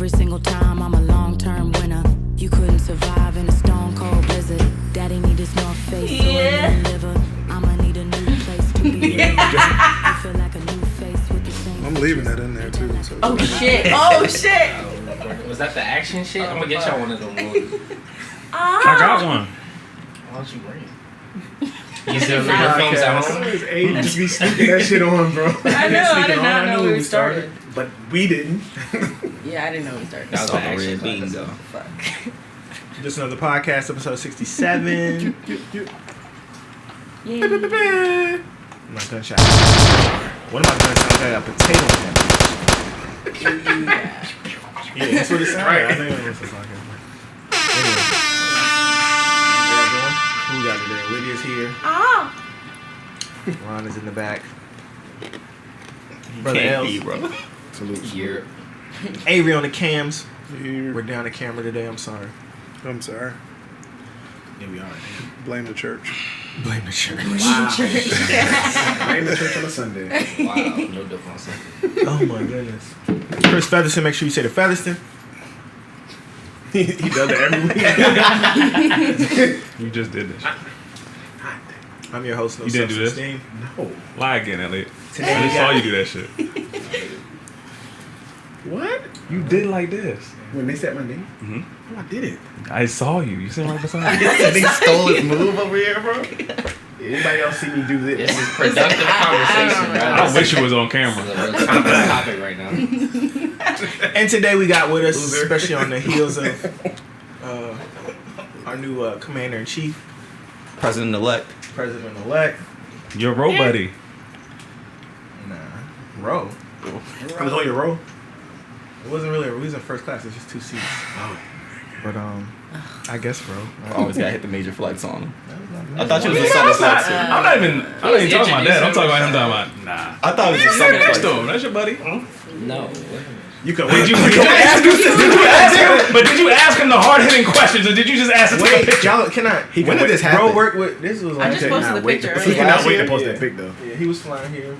every single time. I'm a long-term winner. You couldn't survive in a stone cold blizzard. Daddy need his North Face, so I need a liver. I'ma need a new place to be. I feel like a new face with the same. I'm leaving that in there too. So Oh shit! Oh shit! Was that the action shit? I'm gonna get y'all one of them movies. I got one. Why don't you bring it? You still bring your films at home? Aiden just be sneaking that shit on, bro. I know. I did not know we started. But we didn't. Yeah, I didn't know we started. That was Off the the action red class. beans though. Fuck. Just another podcast, episode 67. Yeah. My gunshot. What am I gunshots? I got potato sandwich. Yeah, that's what it sounds like. I think that's what it's like. Anyway. Who got it there? Lydia's here. Ah. Ron is in the back. You Brother can't Els. be, bro. Salute. Here. Avery on the cams. Here. We're down the camera today. I'm sorry. I'm sorry. Yeah, we are. Blame the church. Blame the church. Wow. Blame the church on a Sunday. Wow, no difference. Oh my goodness. Chris Featherston, make sure you say the Featherston. he does it every week. You just did this. I'm your host. No You didn't do this? Self-esteem. No. Lie again, Elliot. Today I we just saw got- you do that shit. What? You did like this. When they said my name? Mhm. Oh, I did it. I saw you. You sitting right beside me. They stole his move over here, bro. Anybody else see me do this? This is productive conversation, bro. I wish it was on This is camera. a real topic right now. And today we got with us, Loser. especially on the heels of our new commander-in-chief, President-elect. president-elect. Your row buddy. Nah. Row. I was on your row. It wasn't really we was in first class. It's just 2 seats. Oh. But I guess bro. Always gotta hit the major flex on him. I thought you was a summer I'm not, flex. I'm not even talking about that. I'm talking about him talking about, nah. I thought it was a Sit summer next flex. to him. That's your buddy. No. You could Did you ask him? But did you ask him the hard-hitting questions, or did you just ask him to take a wait, picture? y'all can I? When did this happen? Bro, work with this was I like just posted the picture He earlier. cannot wait to Yeah. post that pic though. Yeah, he was flying here.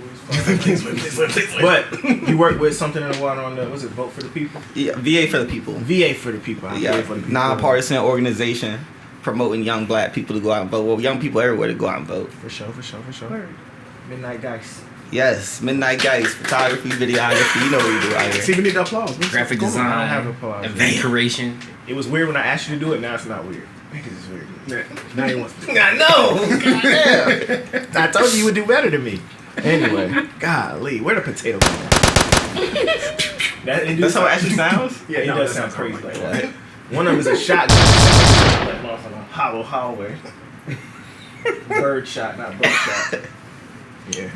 But you worked with something in the water on the was it Vote for the People? Yeah, VA for the people. VA for the people. Yeah, VA for the people. non-partisan organization promoting young black people to go out and vote. Well, young people everywhere to go out and vote. For sure. Midnight guys. Yes, midnight guys, photography, videography. You know what we do out See, here. we need the applause. Graphic I don't have design, applause. event creation. It was weird when I asked you to do it. Now it's not weird. Because it's weird. Now he wants to do it. I know. Yeah. I told you would do better than me. Anyway, golly, where the potato come from? That's how it actually sounds? Yeah, it No, does that sound sounds crazy like like that. One of them is a shotgun. Like off in a hollow hallway. Bird shot, not buck shot. Yeah.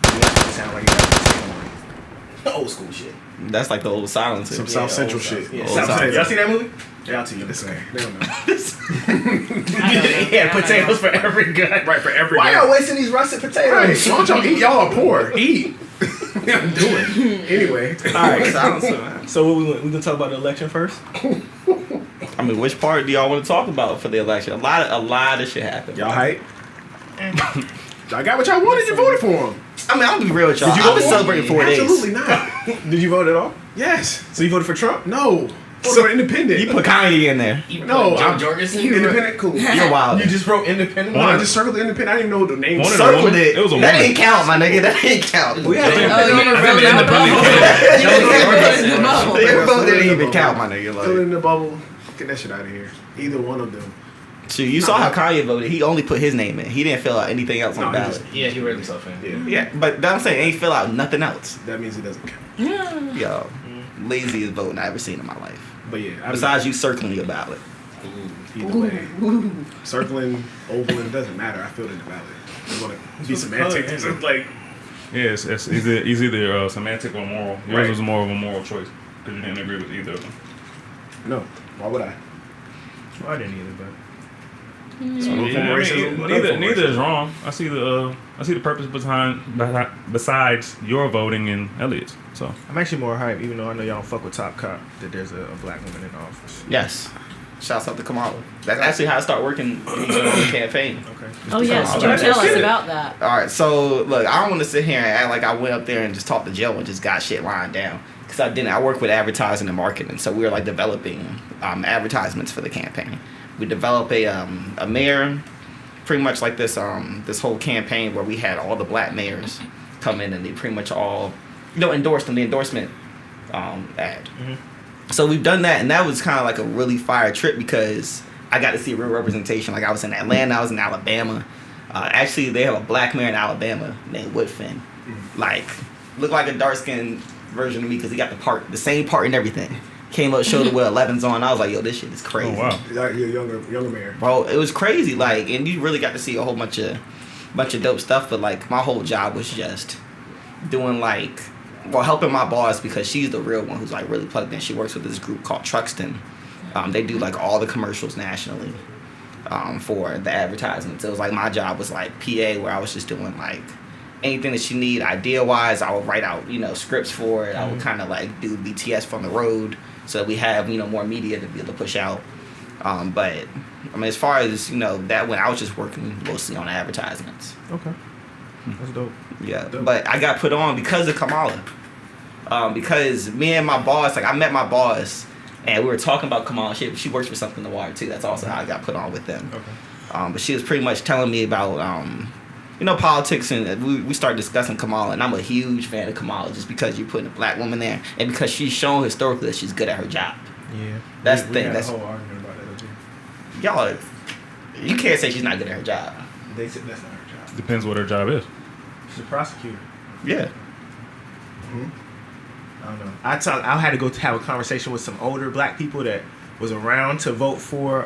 That sound like you got potato on it. Old school shit. That's like the old silencer. Some Yeah, South Central old shit. South. Yeah, Old South South. Central. Y'all seen that movie? Yeah, I'll tell you. This This guy. guy. They don't know. He had potatoes for every gun. Right, for every Why guy. y'all wasting these russet Right, potatoes? why don't y'all eat? Y'all are poor. Eat. I'm doing. Anyway. All right. So we gonna talk about the election first? I mean, which part do y'all want to talk about for the election? A lot of shit happened. Y'all hype? Y'all got what y'all wanted. You voted for him. I mean, I'm gonna be real with y'all. Did you I've vote been for him? celebrating 4 days. Absolutely not. Did you vote at all? Yes. So you voted for Trump? No. So independent. You put Kanye in there. No, Joe I'm Jorgensen. independent. Cool. You're wild. You just wrote independent? No, I just circled the independent. I didn't even know what the name One was. of the Circled woman. it. It was a That woman. didn't count, my nigga. That didn't count. We have to. Oh, you never I voted think in the the bubble. independent Your vote didn't even count, my nigga. Fill Like, in the bubble. Get that shit out of here. Either one of them. shoot, you saw how Kanye voted. He only put his name in. He didn't fill out anything else on the No, he ballot. Yeah, he read himself in. Yeah. Yeah, but that I'm saying ain't fill out nothing else. That means it doesn't count. Yo, laziest voting I ever seen in my life. But yeah, I Besides you circling your ballot. either way, circling, ovaling doesn't matter. I filled in the ballot. You want to be semantic? It's like Yeah, it's either semantic or moral. Yours Right. was more of a moral choice because you didn't agree with either of them. no. Why would I? I didn't either, but. Neither is wrong. I see the purpose besides your voting and Elliot's. So I'm actually more hype, even though I know y'all don't fuck with Top Cop, that there's a black woman in office. Yes. Shouts out to Kamala. That's actually how I start working on the campaign. Okay. Oh yes, Okay. do tell us about that. All right, so look, I don't want to sit here and act like I went up there and just talked to Joe and just got shit lined down. because I work with advertising and marketing, so we were like developing advertisements for the campaign. We developed a mayor, pretty much like this whole campaign where we had all the black mayors come in and they pretty much all endorsed them, the endorsement ad. So we've done that, and that was kind of like a really fire trip because I got to see real representation. Like I was in Atlanta, I was in Alabama. Actually, they have a black mayor in Alabama named Woodfin. Like, looked like a dark-skinned version of me because he got the same part and everything. Came up, showed up with 11s on. I was like, yo, this shit is crazy. Oh wow. You're younger mayor. Bro, it was crazy. Like, and you really got to see a whole bunch of dope stuff. But like, my whole job was just doing helping my boss because she's the real one who's like really plugged in. She works with this group called Truxton. They do like all the commercials nationally for the advertisements. It was like my job was like PA, where I was just doing like anything that she need idea wise. I would write out scripts for it. I would kind of like do BTS from the road so that we have more media to be able to push out. But I mean, as far as that went, I was just working mostly on advertisements. Okay. That's dope. Yeah, but I got put on because of Kamala. Because me and my boss, like I met my boss, and we were talking about Kamala. She works for Something in the Water too. That's also how I got put on with them. Okay. But she was pretty much telling me about politics, and we started discussing Kamala. And I'm a huge fan of Kamala just because you're putting a black woman there, and because she's shown historically that she's good at her job. Yeah. That's the we thing. had That's a whole argument about that too. y'all. You can't say she's not good at her job. They said that's not her job. Depends what her job is. She's a prosecutor. Yeah. I don't know. I had to go have a conversation with some older black people that was around to vote for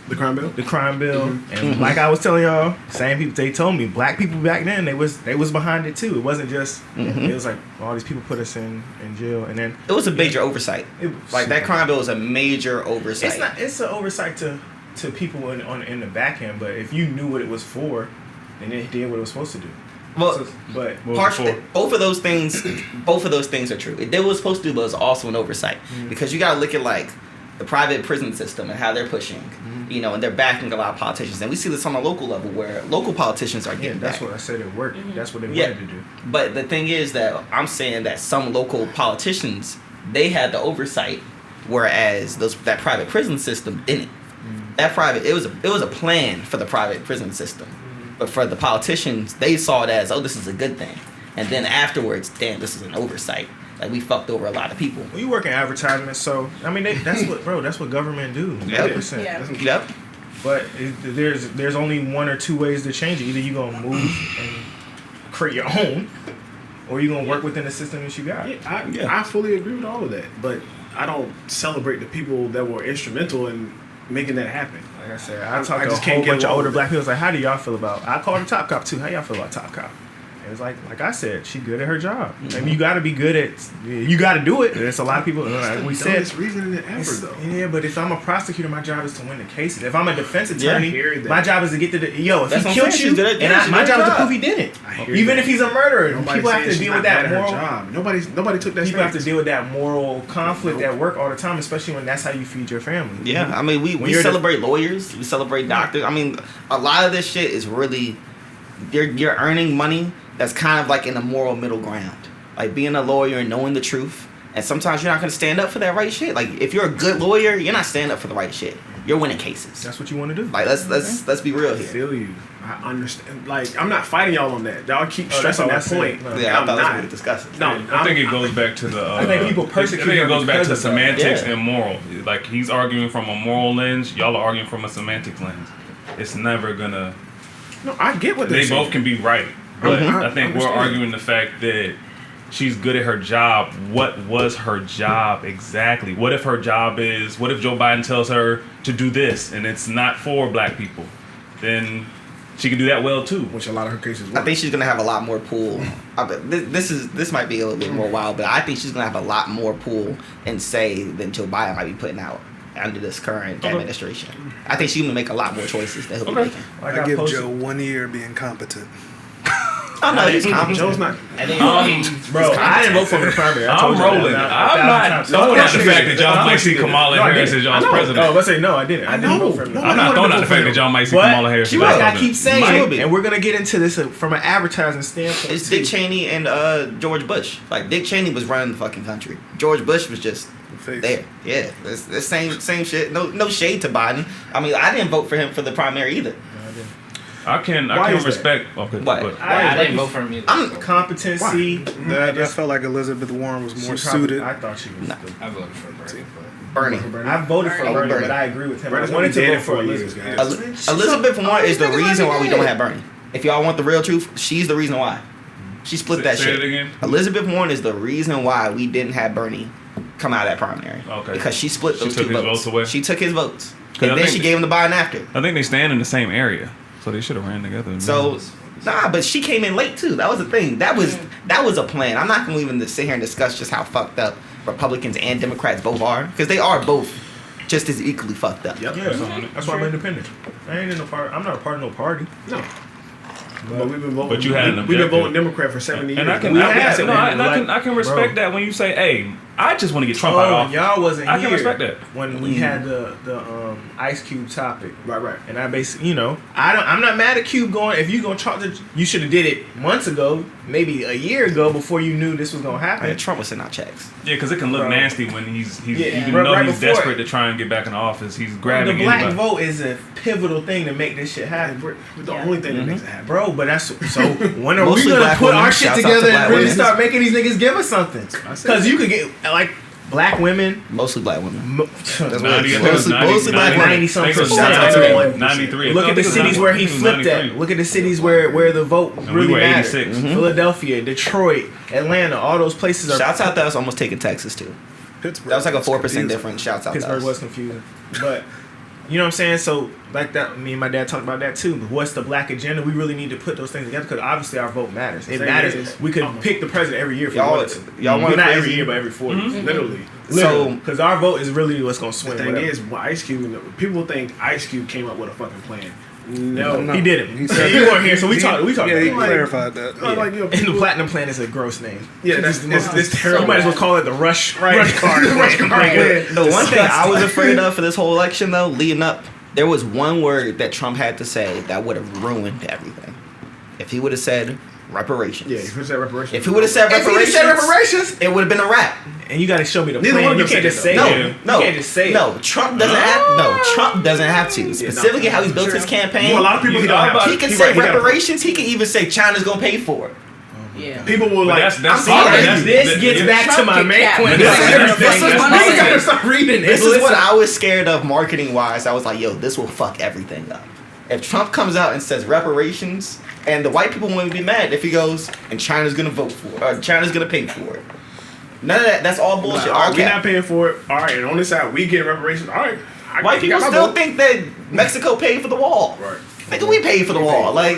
The crime bill. the crime bill, and like I was telling y'all, same people. They told me black people back then they was behind it too. It wasn't just it was like all these people put us in jail, and then It was a major oversight. it was Like that crime bill was a major oversight. It's an oversight to people in the back end, but if you knew what it was for, then it did what it was supposed to do. Well, But What was it for? both of those things are true. It did what it was supposed to do, but it was also an oversight because you got to look at like the private prison system and how they're pushing, and they're backing a lot of politicians, and we see this on a local level where local politicians are yeah, getting that's back. what I said. It worked. That's what they Yeah. wanted to do. But the thing is that I'm saying that some local politicians, they had the oversight, whereas that private prison system didn't. It was a plan for the private prison system, but for the politicians, they saw it as, oh, this is a good thing, and then afterwards, damn, this is an oversight. Like we fucked over a lot of people. Well, you work in advertisements, so I mean, that's what government do. Yep. 100%. Yeah. Yep. But there's only one or two ways to change it. Either you gonna move and create your own, or you gonna work within the system that you got. I fully agree with all of that, but I don't celebrate the people that were instrumental in making that happen. Like I said, I talked to a just whole can't get bunch of along older with black it. people. It's like, how do y'all feel about? I called her Top Cop too. How y'all feel about Top Cop? It was like I said, she good at her job. I mean, you got to be good at. You got to do it. There's a lot of people. Like we said, Dumbest reasoning ever, it's- though. yeah, but if I'm a prosecutor, my job is to win the cases. If I'm a defense Yeah, I attorney, hear that. my job is to get to the if That's he what I'm killed saying, you, she's good at- and she's my good at job is to her prove he job. didn't. I hear Even that. if he's a murderer, Nobody people have said to she's deal not with that bad at her moral. job. Nobody took that. People have to stance. deal with that moral conflict at work all the time, especially when that's how you feed your family. Yeah, I mean, When we you're celebrate lawyers, we celebrate doctors. I mean, a lot of this shit is really you're earning money that's kind of like in a moral middle ground, like being a lawyer and knowing the truth. And sometimes you're not gonna stand up for that right shit. Like if you're a good lawyer, you're not standing up for the right shit. You're winning cases. That's what you want to do. Like let's be real I here. feel you. I understand. Like I'm not fighting y'all on that. Y'all keep Oh, that's stressing all I that said. point. No. Yeah, I I'm thought that's not. what we discussed. No, I think it goes back to the. I think people persecute I think it her goes back because to of that. semantics Yeah. and moral. Like he's arguing from a moral lens, y'all are arguing from a semantics lens. It's never gonna. No, I get what They they're saying. both can be right, but Mhm. I think we're Understand. arguing the fact that she's good at her job. What was her job exactly? What if her job is? What if Joe Biden tells her to do this and it's not for black people? Then she can do that well too. Which a lot of her cases were. I think she's gonna have a lot more pull. This might be a little bit more wild, but I think she's gonna have a lot more pull and say than Joe Biden might be putting out under this current administration. I think she's gonna make a lot more choices that he'll be making. Like I give posted- Joe 1 year being competent. Oh no, he's confident. Joe's not. And then Bro, I didn't vote for him in the primary. I told I'm you that rolling. about I'm not 1,000 throwing out the times. fact that y'all No, might see I didn't. Kamala No, I Harris didn't. as y'all's I know. president. Oh, let's say no, I didn't. I didn't vote for him. I'm not throwing out the fact that y'all might see But, Kamala Harris as like I president. keep saying, Might be. and we're gonna get into this from an advertising standpoint. It's too. Dick Cheney and George Bush. Like Dick Cheney was running the fucking country. George Bush was just there. Yeah, it's the same shit. No shade to Biden. I mean, I didn't vote for him for the primary either. I can Why is that? respect. Okay, Why? but I didn't vote for him either. I'm Competency. I felt like Elizabeth Warren was more She probably- suited. I thought she was. Nah. I voted for Bernie. Bernie. I voted for Bernie. Bernie, Bernie. but I agree with him. Bernie's I wanted been to dead vote for for years, Elizabeth. guys. Elizabeth Warren is the niggas reason why we like don't that. have Bernie. If y'all want the real truth, she's the reason why. She split that say shit. it again. Elizabeth Warren is the reason why we didn't have Bernie come out of that primary. Okay. Because she split She those took two his votes. votes away? She took his votes. 'Cause I And then think- she gave him to Biden after. I think they stand in the same area, so they should have ran together. So, nah, but she came in late too. That was the thing. That was a plan. I'm not gonna even sit here and discuss just how fucked up Republicans and Democrats both are, because they are both just as equally fucked up. Yep. Yeah, That's why I'm independent. I ain't in no party. I'm not a part of no party. No. But we've been voting. But you had an We've been objective. voting Democrat for 70 years. and I can, We I, have can, to, no, man. I can respect Bro. that when you say, "Hey, I just want to get Trump out Oh, of office." y'all wasn't I here. can respect that. When we had the Ice Cube topic. Right. And I basically, I'm not mad at Cube going. If you gonna talk to, you should have did it months ago, maybe a year ago, before you knew this was gonna happen. And Trump was sending out checks. Yeah, because it can look Bro. nasty when he's Yeah, even right- though right he's before desperate it. to try and get back in office, he's The grabbing black anybody. vote is a pivotal thing to make this shit happen, We're the only thing that makes it happen. bro. But that's so. When are we Mostly gonna black put women. our shit Shouts out to together black and really women. start making these niggas give us something? Because you could get like black women. Mostly black women. That's what it is. Mostly black women. 90-something Shout percent. out to them. 93. Look at the cities where he flipped at. Look at the cities where the vote And we really were mattered. 86. Philadelphia, Detroit, Atlanta, all those places are. Shouts out to us almost taking Texas too. Pittsburgh. That was like a 4% confusing. difference. Shouts out to Pittsburgh us. was confusing, but you know what I'm saying. So like that, me and my dad talked about that too. But what's the black agenda? We really need to put those things together because obviously our vote matters. It Thing matters. is, We could pick the president every year if Y'all- we wanted to. y'all want not crazy? every year, but every 4 years. Literally. So Because our vote is really what's gonna swing. The thing whatever. is, Ice Cube, people think Ice Cube came up with a fucking plan. No. he didn't. He Yeah, said you weren't here, so we talked. We talked. Yeah, he about it. clarified that. Oh, like, And the platinum plan is a gross name. Yeah, that's terrible. You might as well call it the rush card. Rush card. the one thing I was afraid of for this whole election though, leading up, there was one word that Trump had to say that would have ruined everything. If he would have said reparations. Yeah, if you said reparations. If he would have said reparations, it would have been a wrap. And you got to show me the Neither plan. one of You them can't said just it, say No, it. no, You can't just say it. no. Trump doesn't have. No, Trump doesn't have to. Specifically, how he's built his campaign. Well, a lot of people he don't have. He can He say right, he got- reparations. He can even say China's gonna pay for it. Yeah. People will like. that's I'm sorry. sorry. This gets back to Trump my can main cap. point. This This is- is everything. this is That's one why of you the- gotta start reading This it. is what I was scared of marketing wise. I was like, yo, this will fuck everything up. If Trump comes out and says reparations, and the white people won't be mad if he goes, and China's gonna vote for it, or China's gonna pay for it. None of that. That's all bullshit. All All right, we're cap. not paying for it. All right, and on this side, we get reparations. All right. White people got my still vote. think that Mexico paid for the wall. Right. Nigga, we paid for the wall. Like,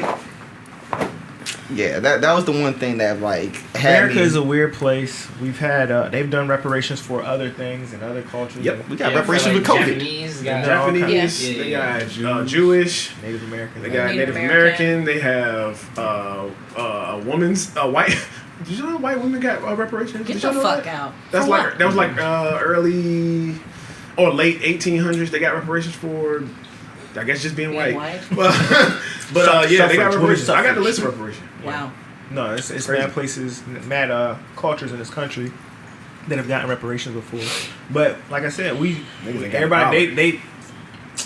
yeah, that was the one thing that like had America me. is a weird place. We've had they've done reparations for other things and other cultures. Yep, we got Yeah, reparations for, with like, COVID. Japanese got Japanese, Yeah. they Yeah. got Jewish, Native American. they got Native Native American. American, they have a woman's white. Did you know white women got reparations? Get Did the y'all know fuck that? out. That's For like what? that was like early or late 1800s. They got reparations for, I guess, just being Being white. white? But yeah, they got Suffrage. reparations. I got the Suffrage. list of reparations. Wow. No, it's Crazy. mad places, mad cultures in this country that have gotten reparations before. But like I said, Niggas ain't got everybody power. they.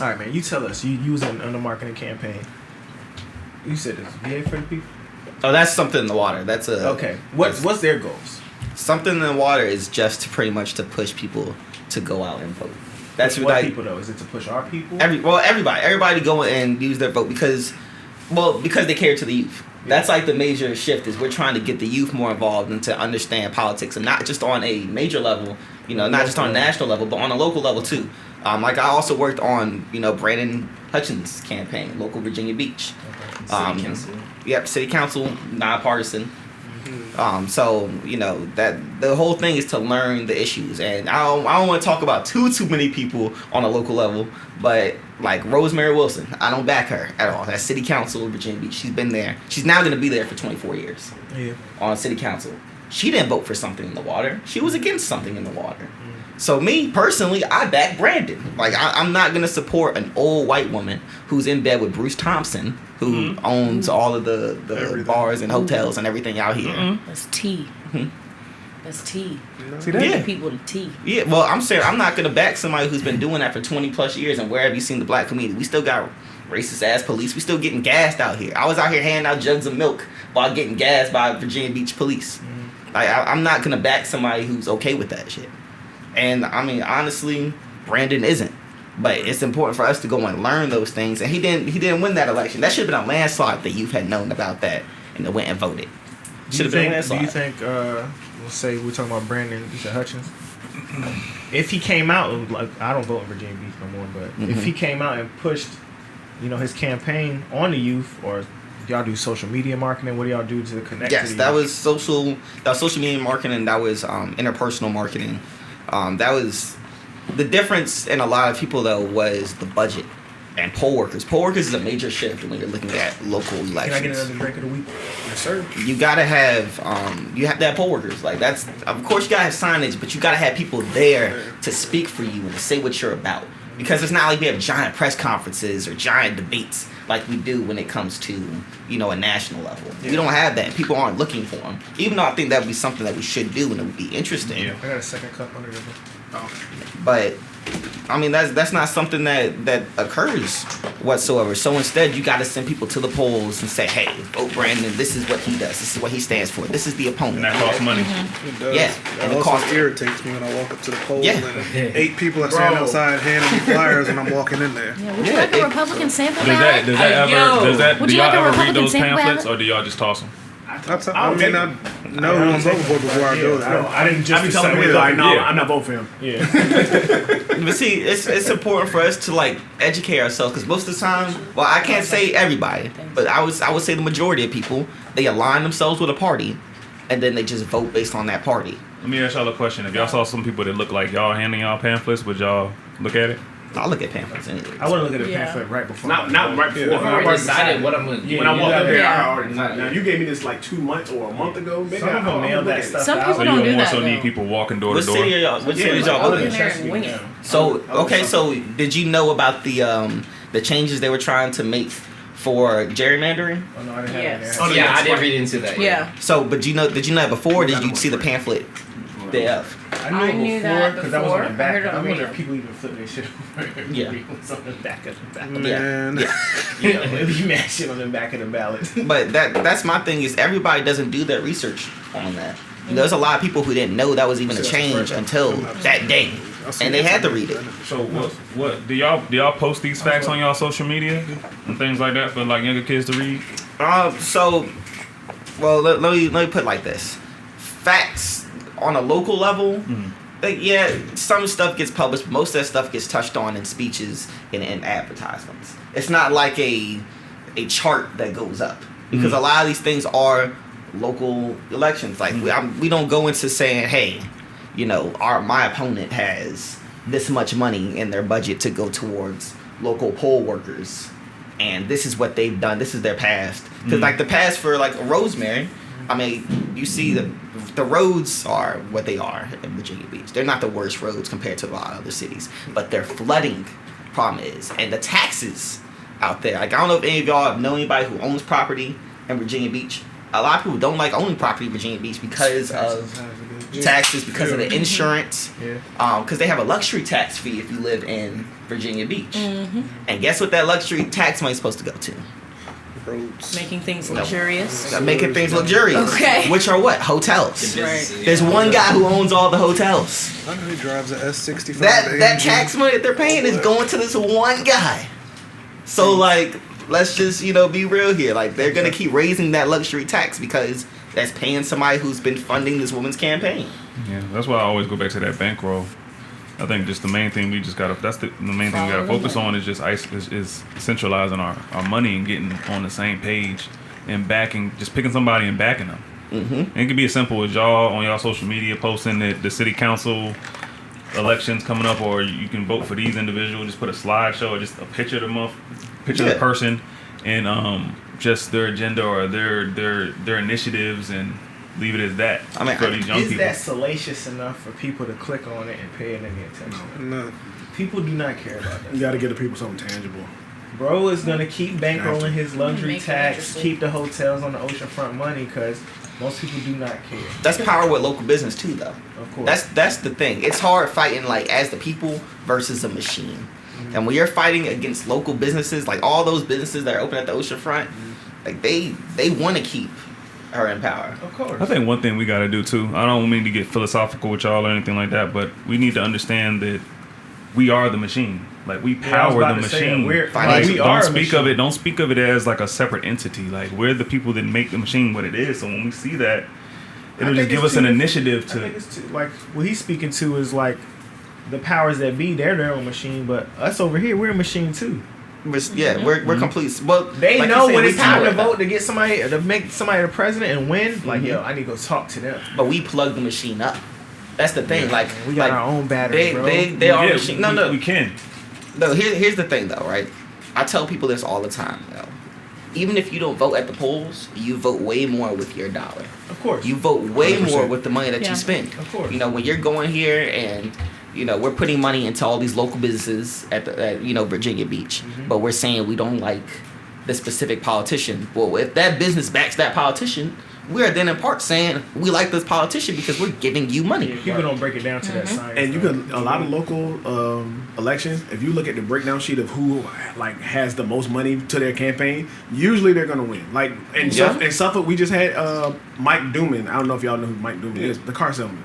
All right, man. You tell us. You was on the marketing campaign. You said this. VA for the people. Oh, that's something in the water. That's a Okay. What's their goals? something in the water is just to pretty much to push people to go out and vote. That's What like people though? Is it to push our people? everybody go and use their vote because they care to the youth. That's like the major shift is we're trying to get the youth more involved and to understand politics and not just on a major level, not just on a national level, but on a local level too. Like I also worked on, Brandon Hutchins' campaign, local Virginia Beach. City council. Yep, city council, nonpartisan. So that the whole thing is to learn the issues, and I don't want to talk about too many people on a local level, but like Rosemary Wilson, I don't back her at all. That's City Council of Virginia Beach. She's been there. She's now going to be there for 24 years. Yeah. On City Council. She didn't vote for something in the water. She was against something in the water. So me personally, I back Brandon. Like I'm not gonna support an old white woman who's in bed with Bruce Thompson, who owns all of the bars and hotels and everything out here. That's tea. That's tea. See that? Yeah. People to tea. Yeah, well, I'm saying I'm not gonna back somebody who's been doing that for 20 plus years. And where have you seen the black community? We still got racist ass police. We still getting gassed out here. I was out here handing out jugs of milk while getting gassed by Virginia Beach police. Like I'm not gonna back somebody who's okay with that shit. And I mean, honestly, Brandon isn't. But it's important for us to go and learn those things. And he didn't win that election. That should have been a landslide that youth had known about that and they went and voted. Should have been a landslide. Do you think? Let's say we're talking about Brandon Hutchins. If he came out, like I don't vote in Virginia Beach no more, but if he came out and pushed, his campaign on the youth, or y'all do social media marketing? What do y'all do to connect? Yes, to the that youth? was social media marketing. That was interpersonal marketing. That was the difference in a lot of people though was the budget and poll workers. Poll workers is a major shift when you're looking at local elections. Can I get another drink of the week? Yes, sir. You gotta have you have to have poll workers. Like that's of course you gotta have signage, but you gotta have people there to speak for you and to say what you're about. Because it's not like we have giant press conferences or giant debates like we do when it comes to a national level. We don't have that. People aren't looking for them. Even though I think that would be something that we should do and it would be interesting. Yeah. I got a second cup under the. But I mean that's not something that occurs whatsoever. So instead you gotta send people to the polls and say, hey, vote Brandon, this is what he does, this is what he stands for, this is the opponent. And that costs money. It does. Yeah, and It it also costs irritates me when I walk up to the poll Yeah. and 8 people are standing outside handing me flyers and I'm walking in there. Yeah, would you like a Republican sample Does ballot? that Would do you y'all like a ever read Republican those sample pamphlets ballot? or do y'all just toss them? I know who I'm voting for before I go there. No, I didn't just. I be telling decide- people like, no, Yeah. I'm not voting for him. Yeah. But see, it's important for us to like educate ourselves because most of the time, well, I can't say everybody, but I would say the majority of people, they align themselves with a party, and then they just vote based on that party. Let me ask y'all a question. If y'all saw some people that look like y'all handing y'all pamphlets, would y'all look at it? I look at pamphlets anyway. I want to look at a Yeah. pamphlet right before. Not right before. I've already decided what I'm gonna do. When I walked up there, Yeah. I already. Now you gave me this like 2 months or a month ago. Maybe Some of them mailed that stuff Some out. people So don't you do more that, so need though. people walking door What to door? city are y'all? What city is y'all I'll voting in in? there and wing it. So okay, so did you know about the changes they were trying to make for gerrymandering? Oh no, I didn't have it Yes. there. Oh yeah, I did read into that. Yeah. So, but did you know that before? Or did you see the pamphlet day of? I knew that because that was on the before. back. I heard it on I wonder radio. if people even flip their shit over. Yeah. What's on the back of the ballot. Man, You mad shit on the back of the ballot. But that's my thing is everybody doesn't do their research on that. There's a lot of people who didn't know that was even a change until that day, and they had to read it. So what do y'all post these facts on y'all social media and things like that for like younger kids to read? Let me put it like this: facts on a local level. Like, yeah, some stuff gets published, but most of that stuff gets touched on in speeches and in advertisements. It's not like a chart that goes up because a lot of these things are local elections. Like we don't go into saying, hey, my opponent has this much money in their budget to go towards local poll workers, and this is what they've done. This is their past. Because like the past for like Rosemary, I mean, you see the roads are what they are in Virginia Beach. They're not the worst roads compared to a lot of other cities, but their flooding problem is, and the taxes out there. Like I don't know if any of y'all know anybody who owns property in Virginia Beach. A lot of people don't like owning property in Virginia Beach because of taxes, because of the insurance, because they have a luxury tax fee if you live in Virginia Beach. And guess what that luxury tax money is supposed to go to? roads. Making things luxurious. Making things luxurious. Okay. Which are what? Hotels. Right. There's one guy who owns all the hotels. I know he drives a S65. That tax money that they're paying is going to this one guy. So like, let's just be real here. Like they're gonna keep raising that luxury tax because that's paying somebody who's been funding this woman's campaign. Yeah, that's why I always go back to that bankroll. I think just the main thing we just gotta. That's the main thing we gotta focus on is just is centralizing our money and getting on the same page and backing, just picking somebody and backing them. And it could be as simple as y'all on y'all social media posting that the city council elections coming up, or you can vote for these individuals. Just put a slideshow or just a picture of the person, and just their agenda or their initiatives, and leave it as that. I mean, for these young people. Is that salacious enough for people to click on it and pay it any attention? No. People do not care about that. You got to give the people something tangible. Bro is gonna keep bankrolling his luxury Make it tax, interesting. keep the hotels on the oceanfront money, because most people do not care. That's power with local business too, though. Of course. That's the thing. It's hard fighting like as the people versus a machine. And when you're fighting against local businesses, like all those businesses that are open at the oceanfront, like they want to keep her in power. Of course. I think one thing we got to do too, I don't mean to get philosophical with y'all or anything like that, but we need to understand that we are the machine. Like we power the machine. Like, we are Don't speak of it as like a separate entity. Like we're the people that make the machine what it is. So when we see that, it'll just give us an initiative to. I think it's like what he's speaking to is like the powers that be. They're their own machine, but us over here, we're a machine too. We're complete. Well, They like know you said, when we it's time power to it, vote to get somebody to make somebody the president and win. Like yo, I need to go talk to them. but we plug the machine up. That's the thing. Like We got like, our own batteries, bro. They are machine. No. We can. No, here's the thing though, right? I tell people this all the time, though. Even if you don't vote at the polls, you vote way more with your dollar. Of course. You vote way 100%. more with the money that Yeah. you spend. Of course. You know, when you're going here and we're putting money into all these local businesses at Virginia Beach, but we're saying we don't like the specific politician. Well, if that business backs that politician, we are then in part saying we like this politician because we're giving you money. Yeah, people don't break it down to that science. And you though. can a lot of local elections. If you look at the breakdown sheet of who like has the most money to their campaign, usually they're gonna win. Like in Suffolk, we just had Mike Dooman. I don't know if y'all know who Mike Dooman is. The car salesman.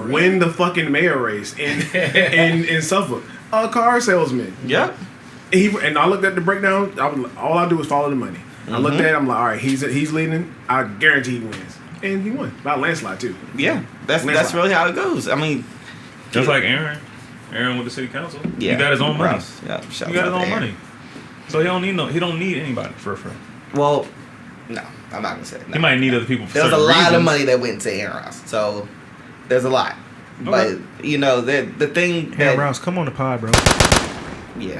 Win the fucking mayor race in Suffolk. A car salesman. Yep. And I looked at the breakdown. All I do is follow the money. I looked at it. I'm like, all right, he's leading. I guarantee he wins, and he won by a landslide too. Yeah, that's Landslide. really how it goes. I mean, Just like Aaron with the city council. yeah, He got his own money. Ross. Yeah, He got his own money. So he don't need anybody for real. Well, no, I'm not gonna say it. No. He might need other people for There's a certain lot reasons. of money that went to Aaron Ross, so there's a lot. But the thing Hey, that Rouse, come on the pod, bro.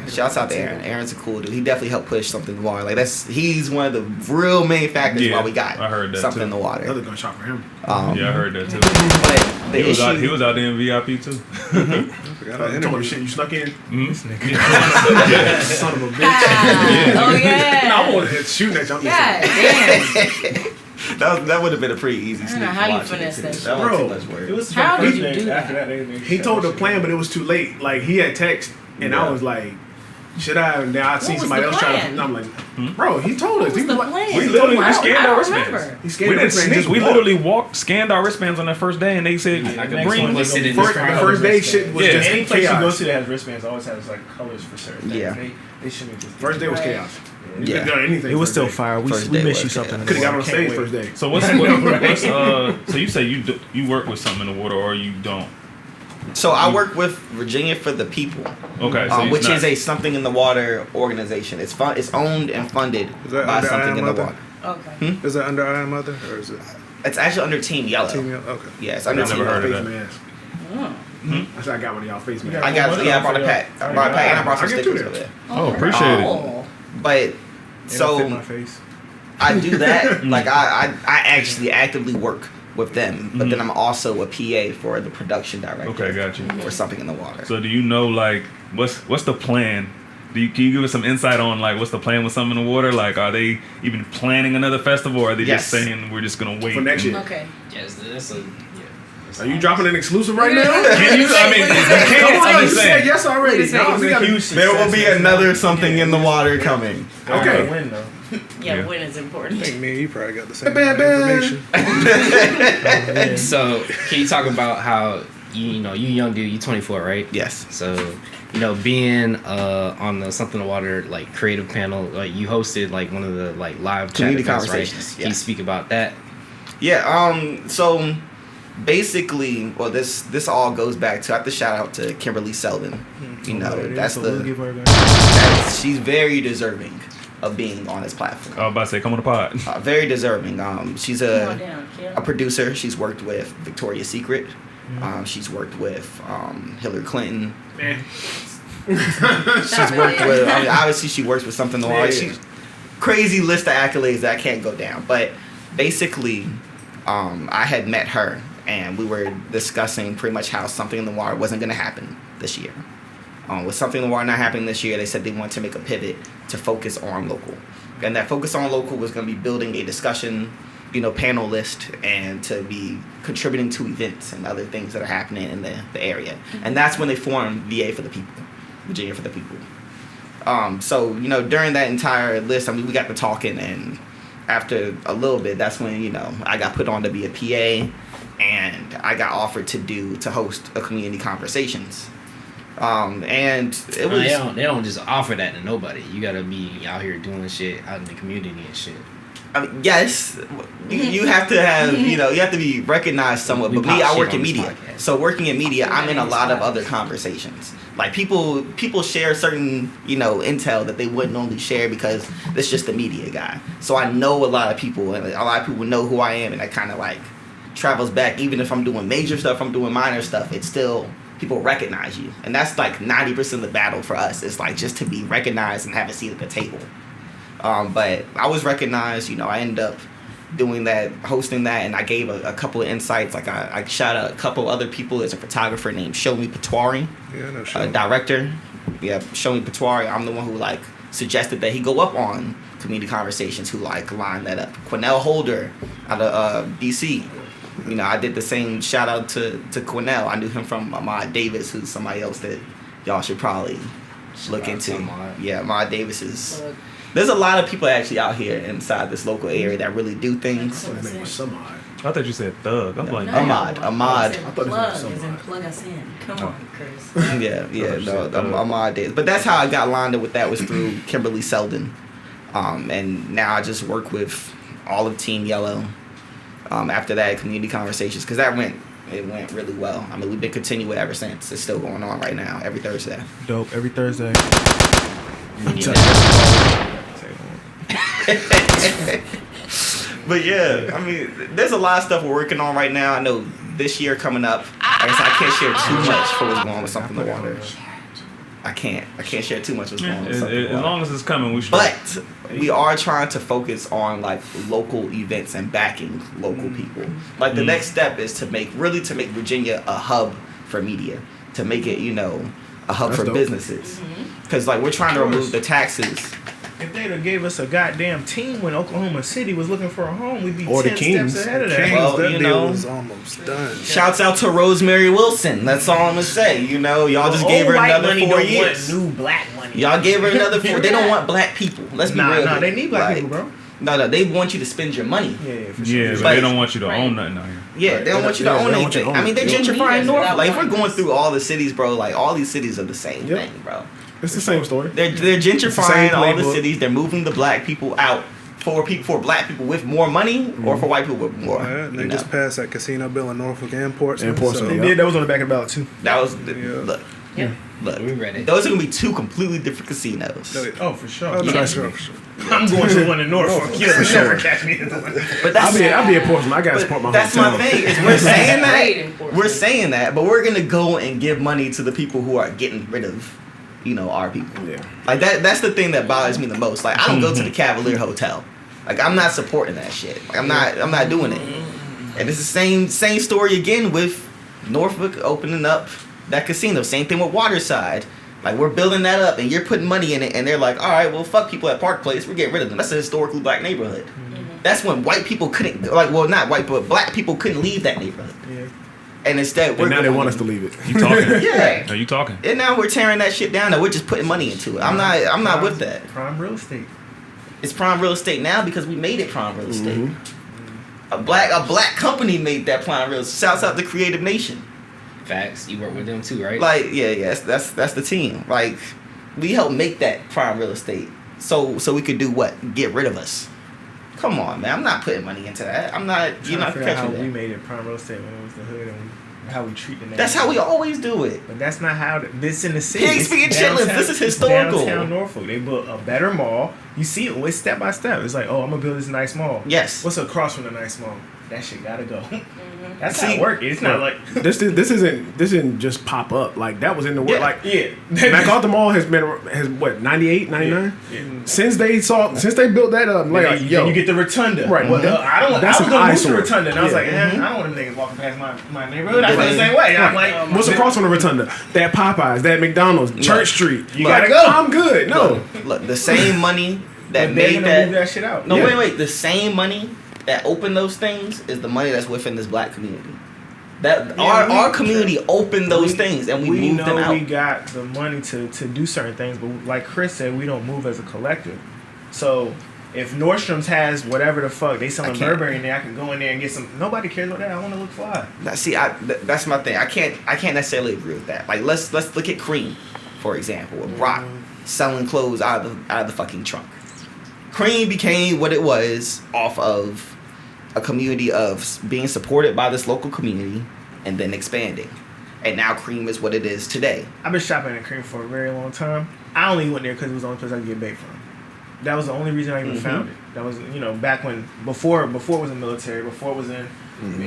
shouts out to Aaron. Aaron's a cool dude. He definitely helped push something in the water. Like he's one of the real main factors Yeah, why we got I heard that something too. in the water. Another gunshot for him. Yeah, I heard that too. But the He was, issue, he was out there in VIP too. Forgot I You talking about the shit you snuck in? Son of a bitch. Oh yeah. I wasn't shooting at you. I'm just God saying. damn. that would have been a pretty easy I sneak. don't know how to you watch finesse it. that shit. That wasn't too Bro, much work. It was How the did first you day. do After that? they He told the plan, but it was too late. Like he had text, and I was like, "Should I?" And now I seen was somebody the else trying to. plan? And I'm like, "Bro, he told us. What was He the was like, plan? We literally I scanned don't our remember. wristbands. He scanned We the didn't wristband, sneak. just We walked. literally scanned our wristbands on that first day, and they said, Like next "Bring." one, was they it in gonna this be The round? first day shit was Yeah, just Any place you go chaos. to that has wristbands always has like colors for certain things. Yeah. They shouldn't just. First day was Right. chaos. You Yeah. could've done anything. It was first still day. fire. We First we day miss was you chaos. something. Could have got on Can't stage wait. first day. So what's so you say you work with something in the water or you don't? So I work with Virginia for the People, Okay, so which is a Something in the Water organization. It's It's owned and funded Is that by under Something I in Am the Mother? Water. Okay. Is that under I Am Mother or is it It's actually under Team Yellow. Team Yellow? Okay. Yeah, it's under I've Team never Yellow. heard of Face that. mask. I said I got one of y'all face masks. I got I brought a pack. I brought a pack and I brought some I get stickers two with it. Oh, appreciate it. Oh. But It don't fit so my face. I do that. Like I actually actively work with them, but then I'm also a PA for the production director. Okay, got you. For Something in the Water. So do you know like what's the plan? Can you give us some insight on like what's the plan with Something in the Water? Like, are they even planning another festival, or are they just Yes. saying we're just gonna wait For next year. Okay. Yes, that's a Are you dropping an exclusive right now? Can you? I mean, you Come can't. on, I'm you just said saying. yes already. What No, we gotta- There will be another Something in the Water coming. Okay. Win though. Yeah, Yeah. when is important. I think me and you probably got the same Bam, bam. information. So, can you talk about how you young dude, you 24, right? Yes. So, being on the Something in the Water like creative panel, like you hosted like one of the like live chat Community events, conversations, right? Can you yes. speak about that? Yeah. So basically, well, this all goes back to I have to shout out to Kimberly Selden. You know, that's she's very deserving of being on this platform. I was about to say, come on the pod. Very deserving. She's Come on down, kid. a producer. She's worked with Victoria's Secret. She's worked with Hillary Clinton. Man. She's worked with. I mean, obviously, she works with something noir. Yeah. She's crazy list of accolades that I can't go down. But basically, I had met her, and we were discussing pretty much how Something in the Water wasn't going to happen this year. With Something in the Water not happening this year, they said they wanted to make a pivot to focus on local, and that focus on local was going to be building a discussion, panel list, and to be contributing to events and other things that are happening in the area. And that's when they formed VA for the People, Virginia for the People. So during that entire list, I mean, we got to talking, and after a little bit, that's when I got put on to be a PA, and I got offered to host a community conversations. And it was they don't just offer that to nobody. You gotta be out here doing shit out in the community and shit. I mean, yes, you have to have you have to be recognized somewhat. We But me, pop I shit work on in this media, podcast. so working in media, I'm in a lot of other conversations. Like people share certain intel that they wouldn't normally share because it's just the media guy. So I know a lot of people, and a lot of people know who I am, and that kind of like travels back. Even if I'm doing major stuff, I'm doing minor stuff, it's still people recognize you, and that's like 90% of the battle for us. It's like just to be recognized and have a seat at the table. But I was recognized. I ended up doing that, hosting that, and I gave a couple of insights. Like I shot a couple other people. There's a photographer named Shomi Patwari, Yeah, no a shit. director. Yeah, Shomi Patwari. I'm the one who suggested that he go up on community conversations. Who lined that up. Quinnell Holder out of DC. I did the same shout out to Quinnell. I knew him from Ahmad Davis, who's somebody else that y'all should probably look into. Yeah, Ahmad Davis is. There's a lot of people actually out here inside this local area that really do things. His name was Samad. I thought you said thug. I'm like, Ahmad. I thought it was Plug somebody. is in plug us in. Come on, Chris. Ahmad Davis. But that's how I got lined up with that, was through Kimberly Selden. And now I just work with all of Team Yellow. After that, community conversations, because it went really well. I mean, we've been continuing ever since. It's still going on right now, every Thursday. Dope. Every Thursday. But yeah, I mean, there's a lot of stuff we're working on right now. I know this year coming up, I guess I can't share too much for what's going on with Something in the Water. I can't share too much what's going on with Something in the as Water. long as it's coming, we should. But we are trying to focus on local events and backing local people. Like the next step is to make Virginia a hub for media, to make it a hub That's for dope. businesses. Because we're trying to remove the taxes. If they'd have gave us a goddamn team when Oklahoma City was looking for a home, we'd be Or the 10 Kings. steps ahead of Kings, that. Well, that you deal know. was almost done. Shouts out to Rosemary Wilson. That's all I'm gonna say. Y'all just gave her Old white another money 4 don't years. want new black money. Y'all gave her another 4. They don't want black people. Let's be real. Nah, they need black Like, people, bro. No, they want you to spend your money. Yeah, for sure. Yeah, but But- they don't want you to own nothing out here. Yeah, Right. they don't want you to Yeah, own they don't want you anything. to I mean, they're own it. gentrifying North. Without Like, if we're borders. going through all the cities, bro, like, all these cities are the same Yep. thing, bro. It's the same story. They're same gentrifying all the playbook. cities. They're moving the black people out for black people with more money or for white people with more. Yeah, they you just know. passed that casino bill in Norfolk and Portsmouth. And Portsmouth, so- yeah. They did. That was on the back of the ballot too. That was Yeah. look. We read it. Those are gonna be 2 completely different casinos. Oh, for sure. Oh, no, Trust sure, me. sure. I'm going to the one in Norfolk. You'll For never sure. catch me at the one. But that's I'll be at Portsmouth. I gotta but support my that's hometown. my thing. Is we're saying Great in that Portsmouth. we're saying that, but we're gonna go and give money to the people who are getting rid of, our people. Yeah. Like that's the thing that bothers me the most. Like I don't go to the Cavalier Hotel. Like I'm not supporting that shit. Like I'm not doing it. And it's the same story again with Norfolk opening up that casino. Same thing with Waterside. Like we're building that up and you're putting money in it and they're like, all right, well fuck people at Park Place. We're getting rid of them. That's a historically black neighborhood. That's when white people couldn't not white but black people couldn't leave that neighborhood. Yeah. And instead And now they going want in- us to leave it. You talking? Yeah. Are you talking? And now we're tearing that shit down and we're just putting money into it. I'm not with that. Prime real estate. It's prime real estate now because we made it prime real estate. A black company made that prime real estate. Shouts out to Creative Nation. Facts. You work with them too, right? Like, yeah, that's the team. Like, we helped make that prime real estate. So we could do what? Get rid of us. Come on, man. I'm not putting money into that. I'm not. You're not figure out how catching we that. made it prime real estate when it was the hood and how we treat the neighborhood. That's how we always do it. But that's not how this in the city. Pigs It's being chitlins. downtown- This is historical. Downtown Norfolk. They built a better mall, You see it, it's step by step. It's like, oh, I'm gonna build this nice mall. Yes. What's across from the nice mall? That shit gotta go. That's See, how it works. It's not like This isn't just pop up. Like that was in the work. yeah, Like yeah. MacArthur Mall has what 98, 99? Yeah. Since they built that up, like Then yo, you get the rotunda. Right. Well, Mhm. I was That's gonna an move to eyesore. rotunda, and I was Yeah. like, I don't want them niggas walking past my neighborhood. I feel the same way. I'm like, what's across from the rotunda? That Popeyes, that McDonald's, Church Street. You gotta go. I'm good. No, Look, the same money that But they're made gonna that. move that shit out. No, Yeah. wait. The same money that opened those things is the money that's within this black community. That Yeah, our community opened those things and we moved them out. We got the money to do certain things, but like Chris said, we don't move as a collective. So if Nordstrom's has whatever the fuck they selling I can't- Burberry in there, I can go in there and get some. Nobody cares about that. I want to look fly. Now, see, that's my thing. I can't necessarily agree with that. Like let's look at Cream, for example, with Brock selling clothes out of the fucking trunk. Cream became what it was off of a community of being supported by this local community and then expanding. And now Cream is what it is today. I've been shopping at Cream for a very long time. I only went there because it was the only place I could get bait from. That was the only reason I even found it. That was, back when before it was in military, before it was in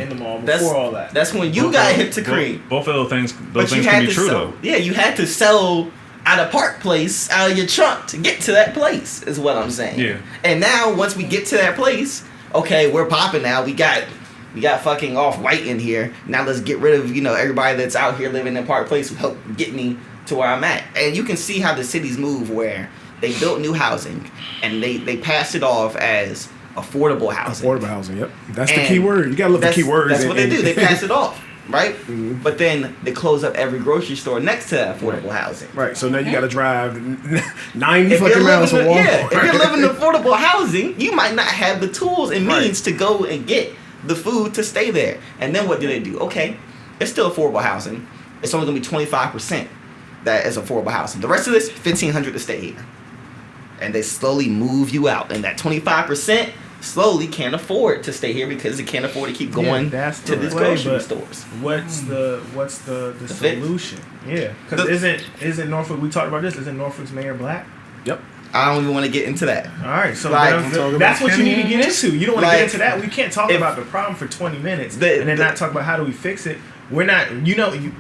the mall, before all that. That's when you got hip to Cream. Both of those things But you can had be to true sell. though. Yeah, you had to sell out of Park Place, out of your trunk to get to that place, is what I'm saying. Yeah. And now once we get to that place, okay, we're popping now. We got fucking Off-White in here. Now let's get rid of, everybody that's out here living in Park Place who helped get me to where I'm at. And you can see how the cities move where they built new housing and they passed it off as affordable housing. affordable housing. Yep, that's the And key word. You gotta look for key words. That's what they do. They pass it off, right? Mm-hmm. But then they close up every grocery store next to that affordable housing. Right, so now you gotta drive 90 If fucking you're miles living from in, Walmart. if you're living in affordable housing, you might not have the tools and Right. means to go and get the food to stay there. And then what do they do? Okay, it's still affordable housing. It's only gonna be 25% that is affordable housing. The rest of this, $1,500 to stay here. And they slowly move you out. And that 25% slowly can't afford to stay here because they can't afford to keep going that's to the these way, grocery but stores. What's the fix? solution? Yeah, because isn't Norfolk? We talked about this. Isn't Norfolk's mayor black? Yep. I don't even want to get into that. All right, so Like, that's what you need to get into. You don't want to Like, get into that. We can't talk if- about the problem for 20 minutes and The- then not talk about how do we fix it. We're not,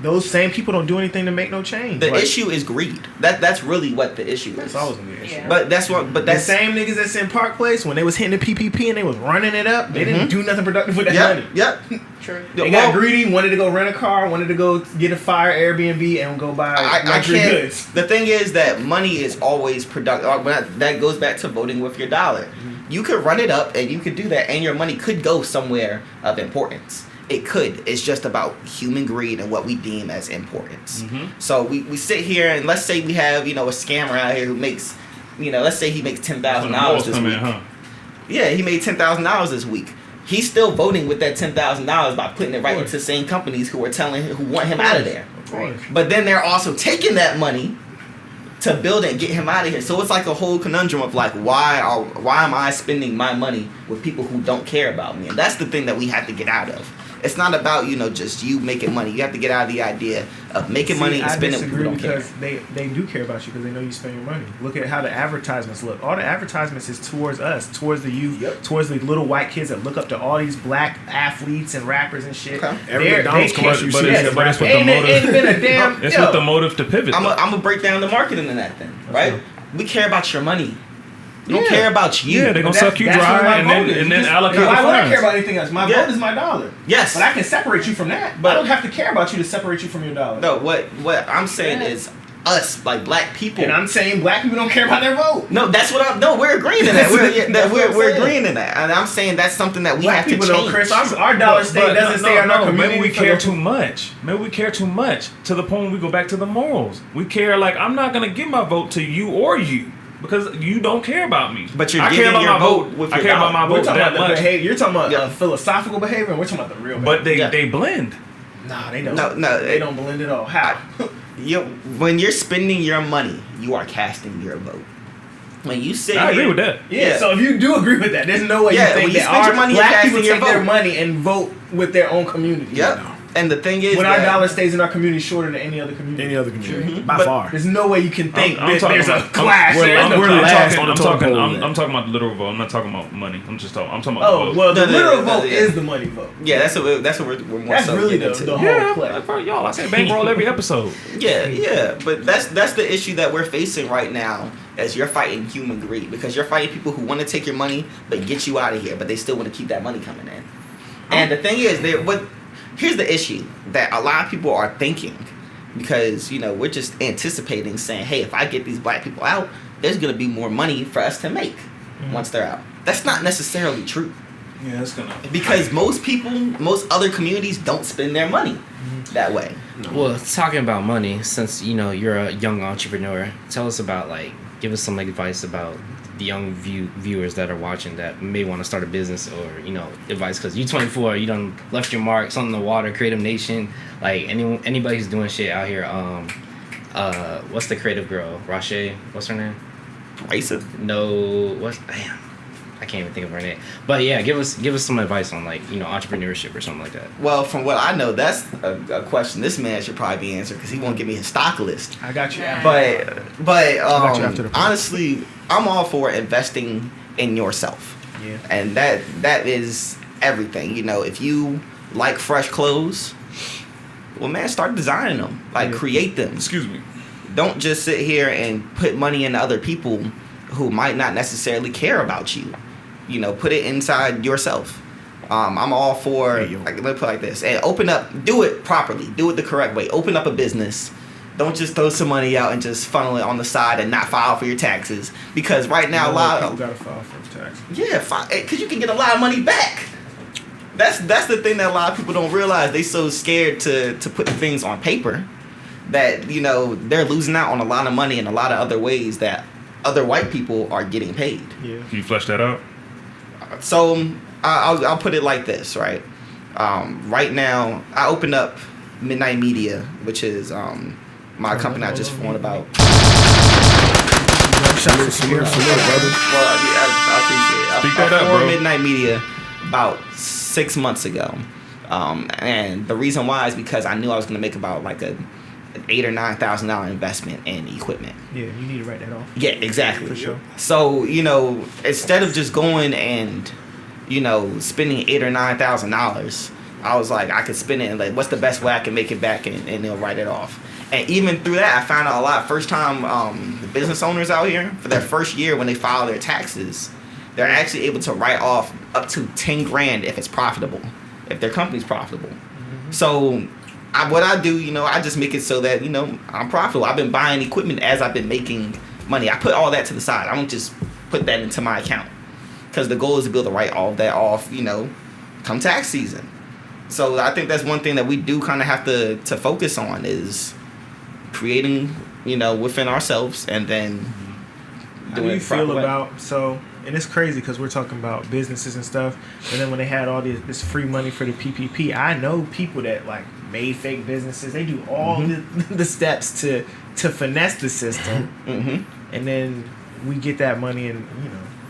those same people don't do anything to make no change. The Like, issue is greed. That's really what the issue That's is. always gonna be an issue. Yeah. But that's The same niggas that's in Park Place when they was hitting the PPP and they was running it up, they didn't do nothing productive with that money. Yep. True. They got greedy, wanted to go rent a car, wanted to go get a fire Airbnb and go buy I luxury can't. goods. The thing is that money is always productive. That goes back to voting with your dollar. You could run it up and you could do that, and your money could go somewhere of importance. It could. It's just about human greed and what we deem as importance. So we sit here and let's say we have a scammer out here who makes let's say he makes $10,000 this week. Yeah, he made $10,000 this week. He's still voting with that $10,000 by putting it right into the same companies who want him out of there. Of course. But then they're also taking that money to build it and get him out of here. So it's like a whole conundrum of like, why am I spending my money with people who don't care about me? And that's the thing that we have to get out of. It's not about just you making money. You have to get out of the idea of making money and spending it with people who don't care. because they do care about you because they know you spend your money. Look at how the advertisements look. All the advertisements is towards us, towards the youth, towards the little white kids that look up to all these black athletes and rappers and shit. Okay. Every McDonald's commercial you but see it's- is but it's rapping. with the motive. Ain't been a damn. It's yo. with the motive to pivot. I'm though. gonna break down the marketing in that then, right? We care about your money. We don't Yeah. care about you. Yeah, they're gonna That's- suck you that's where dry my and vote then is. and then Just- allocate Why the would I funds. care about anything else? My Yeah. vote is my dollar. Yes. But I can separate you from that. But I don't have to care about you to separate you from your dollar. No, what I'm saying is us, like black people. And I'm saying black people don't care about their vote. No, that's what I'm. No, we're agreeing in that. That's what I'm We're saying. agreeing in that, and I'm saying that's something that we Black have to people change. don't, Chris. Our dollar doesn't stay in our community. Maybe we for care the- too much. Maybe we care too much to the point we go back to the morals. We care like I'm not gonna give my vote to you or you because you don't care about me. But you're I care giving about your my vote with I your care about dollar. my We're vote talking that about the much. behavior. You're talking about Yeah. philosophical behavior, and we're talking about the real. But behavior. they blend. Nah, they don't. No, they don't blend at all. How? When you're spending your money, you are casting your vote. When you sit I here, agree with that. Yeah, so if you do agree with that, there's no way Yeah, you think when you that spend your our money, you're black people casting your take their vote. money and vote with their own community. Yep. And the thing is, When our that- dollar stays in our community shorter than any other community. Any other community, by But far. There's no way you can think I'm that talking there's a about- clash. We're There's no last clash. on the totem pole, man. I'm talking about the literal vote. I'm not talking about money. I'm talking about Oh, the vote. well, the No, literal no, vote yeah. is the money vote. Yeah, that's what we're more That's so really getting the into. whole play. Bro, y'all, I say bankroll every episode. Yeah, but that's the issue that we're facing right now. As you're fighting human greed, because you're fighting people who want to take your money but get you out of here, but they still want to keep that money coming in. And the thing is, here's the issue that a lot of people are thinking, because we're just anticipating, saying, hey, if I get these black people out, there's gonna be more money for us to make once they're out. That's not necessarily true. Yeah, it's gonna. Because most other communities don't spend their money that way. Well, talking about money, since you're a young entrepreneur, tell us about give us some advice about the young viewers that are watching that may want to start a business, or advice, because you're 24, you done left your mark, something in the water, Creative Nation, anybody who's doing shit out here. What's the creative girl? Rashay, what's her name? Racist. No, damn, I can't even think of her name. But yeah, give us some advice on entrepreneurship or something like that. Well, from what I know, that's a question this man should probably be answered, because he won't give me his stock list. I got you. But you after the- honestly, I'm all for investing in yourself. Yeah. And that is everything. If you like fresh clothes, well, man, start designing them. Create them. Excuse me. Don't just sit here and put money into other people who might not necessarily care about you. Put it inside yourself. I'm all for, let me put it like this, and do it properly, do it the correct way. Open up a business. Don't just throw some money out and just funnel it on the side and not file for your taxes. Because right now, a lot of people gotta file for taxes. because you can get a lot of money back. That's the thing that a lot of people don't realize. They so scared to put things on paper that they're losing out on a lot of money in a lot of other ways that other white people are getting paid. Yeah. Can you flesh that out? So I'll put it like this, right? Right now, I opened up Midnight Media, which is my company I just formed about. Salute, brother. Well, I appreciate it. Speak that I up, formed bro. Midnight Media about 6 months ago, and the reason why is because I knew I was going to make about an $8,000 or $9,000 investment in equipment. Yeah, you need to write that off. Yeah, exactly. For sure. So instead of just going and spending $8,000 or $9,000, I was like, I could spend it and what's the best way I can make it back, and they'll write it off. And even through that, I found out a lot. First time business owners out here, for their first year when they file their taxes, they're actually able to write off up to $10,000 if it's profitable, if their company's profitable. Mm-hmm. So what I do, I just make it so that I'm profitable. I've been buying equipment as I've been making money. I put all that to the side. I don't just put that into my account, because the goal is to be able to write all of that off, come tax season. So I think that's one thing that we do kind of have to focus on, is creating, within ourselves, and then How doing do you it proper feel way. about and it's crazy because we're talking about businesses and stuff, and then when they had all this free money for the PPP, I know people that made fake businesses. They do all the steps to finesse the system, and then we get that money, and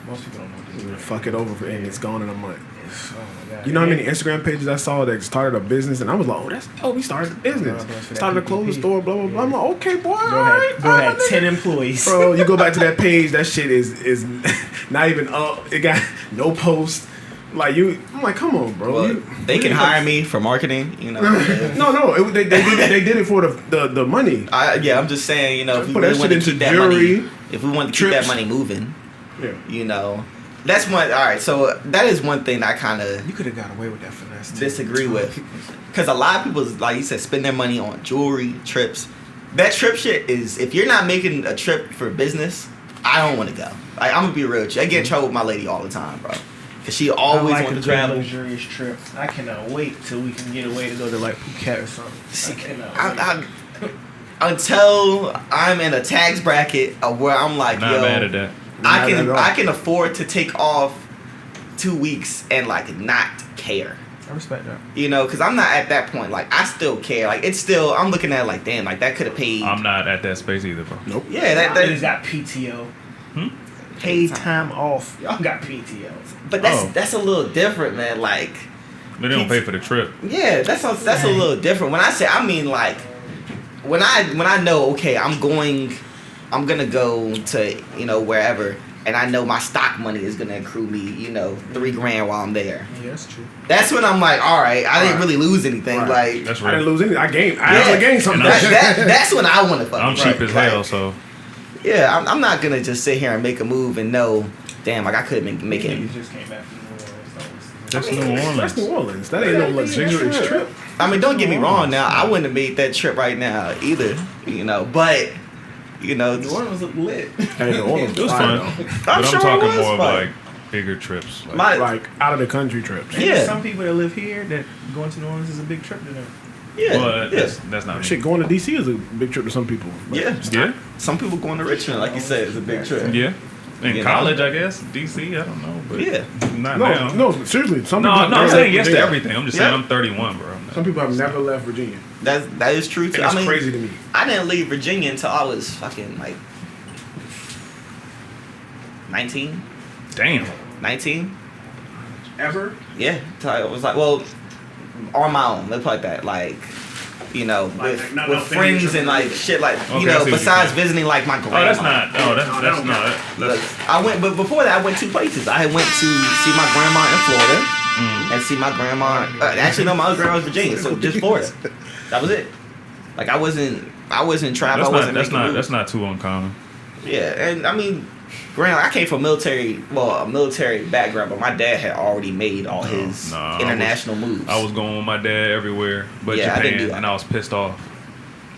most people don't know what to do. Fuck it over, and it's gone in a month. Oh my God. You know how many Instagram pages I saw that started a business, and I was like, we started a business. Started a clothing store, blah, blah, blah. I'm like, okay, boy, all right. Bro had 10 employees. Bro, you go back to that page, that shit is not even up. It got no post. I'm like, come on, bro. Well, they can hire me for marketing, No, they did it for the money. I'm just saying, if we Put that really want to shit into keep that jewelry, money, if we want to keep that trips. money moving, Yeah. that's one. All right, so that is one thing I kind of You could have got away with that finesse. too. disagree with, because a lot of people, like you said, spend their money on jewelry, trips. That trip shit is, if you're not making a trip for business, I don't want to go. I'm gonna be real with you. I get in trouble with my lady all the time, bro, because she always I like wants a to travel. luxurious trip. I cannot wait till we can get away to go to Phuket or something. I cannot wait. Until I'm in a tax bracket of where I'm like, Not mad at that. Not at all. I can afford to take off 2 weeks and not care. I respect that. Because I'm not at that point. I still care. It's still, I'm looking at it damn, that could have paid. I'm not at that space either, bro. Nope. Yeah, That that has got PTO. Paid time off. Y'all got PTO. but that's a little different, man. But they don't pay for the trip. Yeah, that's a little different. When I say, I mean like, when I know, okay, I'm gonna go to, you know, wherever, and I know my stock money is gonna accrue me, you know, $3,000 while I'm there. Yeah, that's true. That's when I'm like, all right, I didn't really lose anything. Right. Like, That's I right. didn't lose anything. I gained. I actually gained something. that's when I want to fuck. I'm cheap as hell, so Yeah, I'm not gonna just sit here and make a move and know, damn, like I could make You it. just came back from New Orleans. that's I mean, New Orleans. That's New Orleans. That ain't no luxurious trip. I mean, don't get me wrong. Now, I wouldn't have made that trip right now either, you know. But, you know, New Orleans look lit. Hey, New Orleans It was fine, fun. though. But I'm sure it talking was more of fun. like bigger trips. Like, My, Like out of the country trips. And Yeah. there's some people that live here that going to New Orleans is a big trip to them. yeah, but yeah, that's not me. Shit, going to DC is a big trip to some people. But yeah. Yeah, Some people going to Richmond, like you said, is a big trip. yeah. In You know? college, I guess. DC, I don't know, but Yeah. not now. No, seriously. Some No, people no, I'm never saying left yes to Virginia. everything. I'm just saying Yeah. I'm 31, bro. Some people have never left Virginia. That is true And too. it's I mean, crazy to me. I didn't leave Virginia until I was fucking like 19. Damn. 19? Ever? Yeah. Till I was like, well, on my own. Let's put it like that. Like, you know, Like, with, not with no family friends trip. and like shit, like Okay, you I know, see what you're besides saying. visiting like my grandma. Oh, that's not. Oh, that's No, that's that not. Look, That's, I went, but before that, I went 2 places. I went to see my grandma in Florida and see my grandma. Actually, no, my other grandma was Virginia, so just Florida. That was it. Like I wasn't traveling. I wasn't making moves. that's not too uncommon. Yeah, and I mean, granted, I came from a military background, but my dad had already made all his international moves. I was going with my dad everywhere, but Yeah, I didn't do Japan, that. and I was pissed off.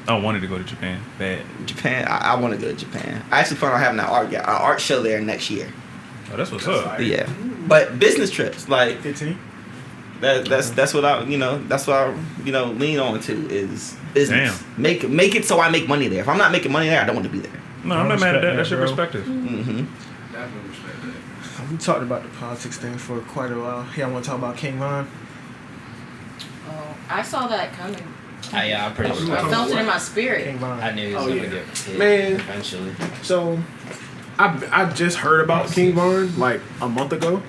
I wanted to go to Japan bad. Japan. I want to go to Japan. I actually plan on having an art show there next year. Oh, that's what's up. Yeah, but business trips, like 15. that's what I lean on to is business. Damn. Make it so I make money there. If I'm not making money there, I don't want to be there. No, I'm not mad at that. respect That's that, your bro. perspective. Mm-hmm. We talked about the politics thing for quite a while. Here, I want to talk about King Von. Oh, I saw that coming. Yeah, I'm pretty sure. I felt it in my spirit. King Von. I knew he was Oh, gonna yeah. get hit Man. eventually. So, I just heard about King Von like a month ago.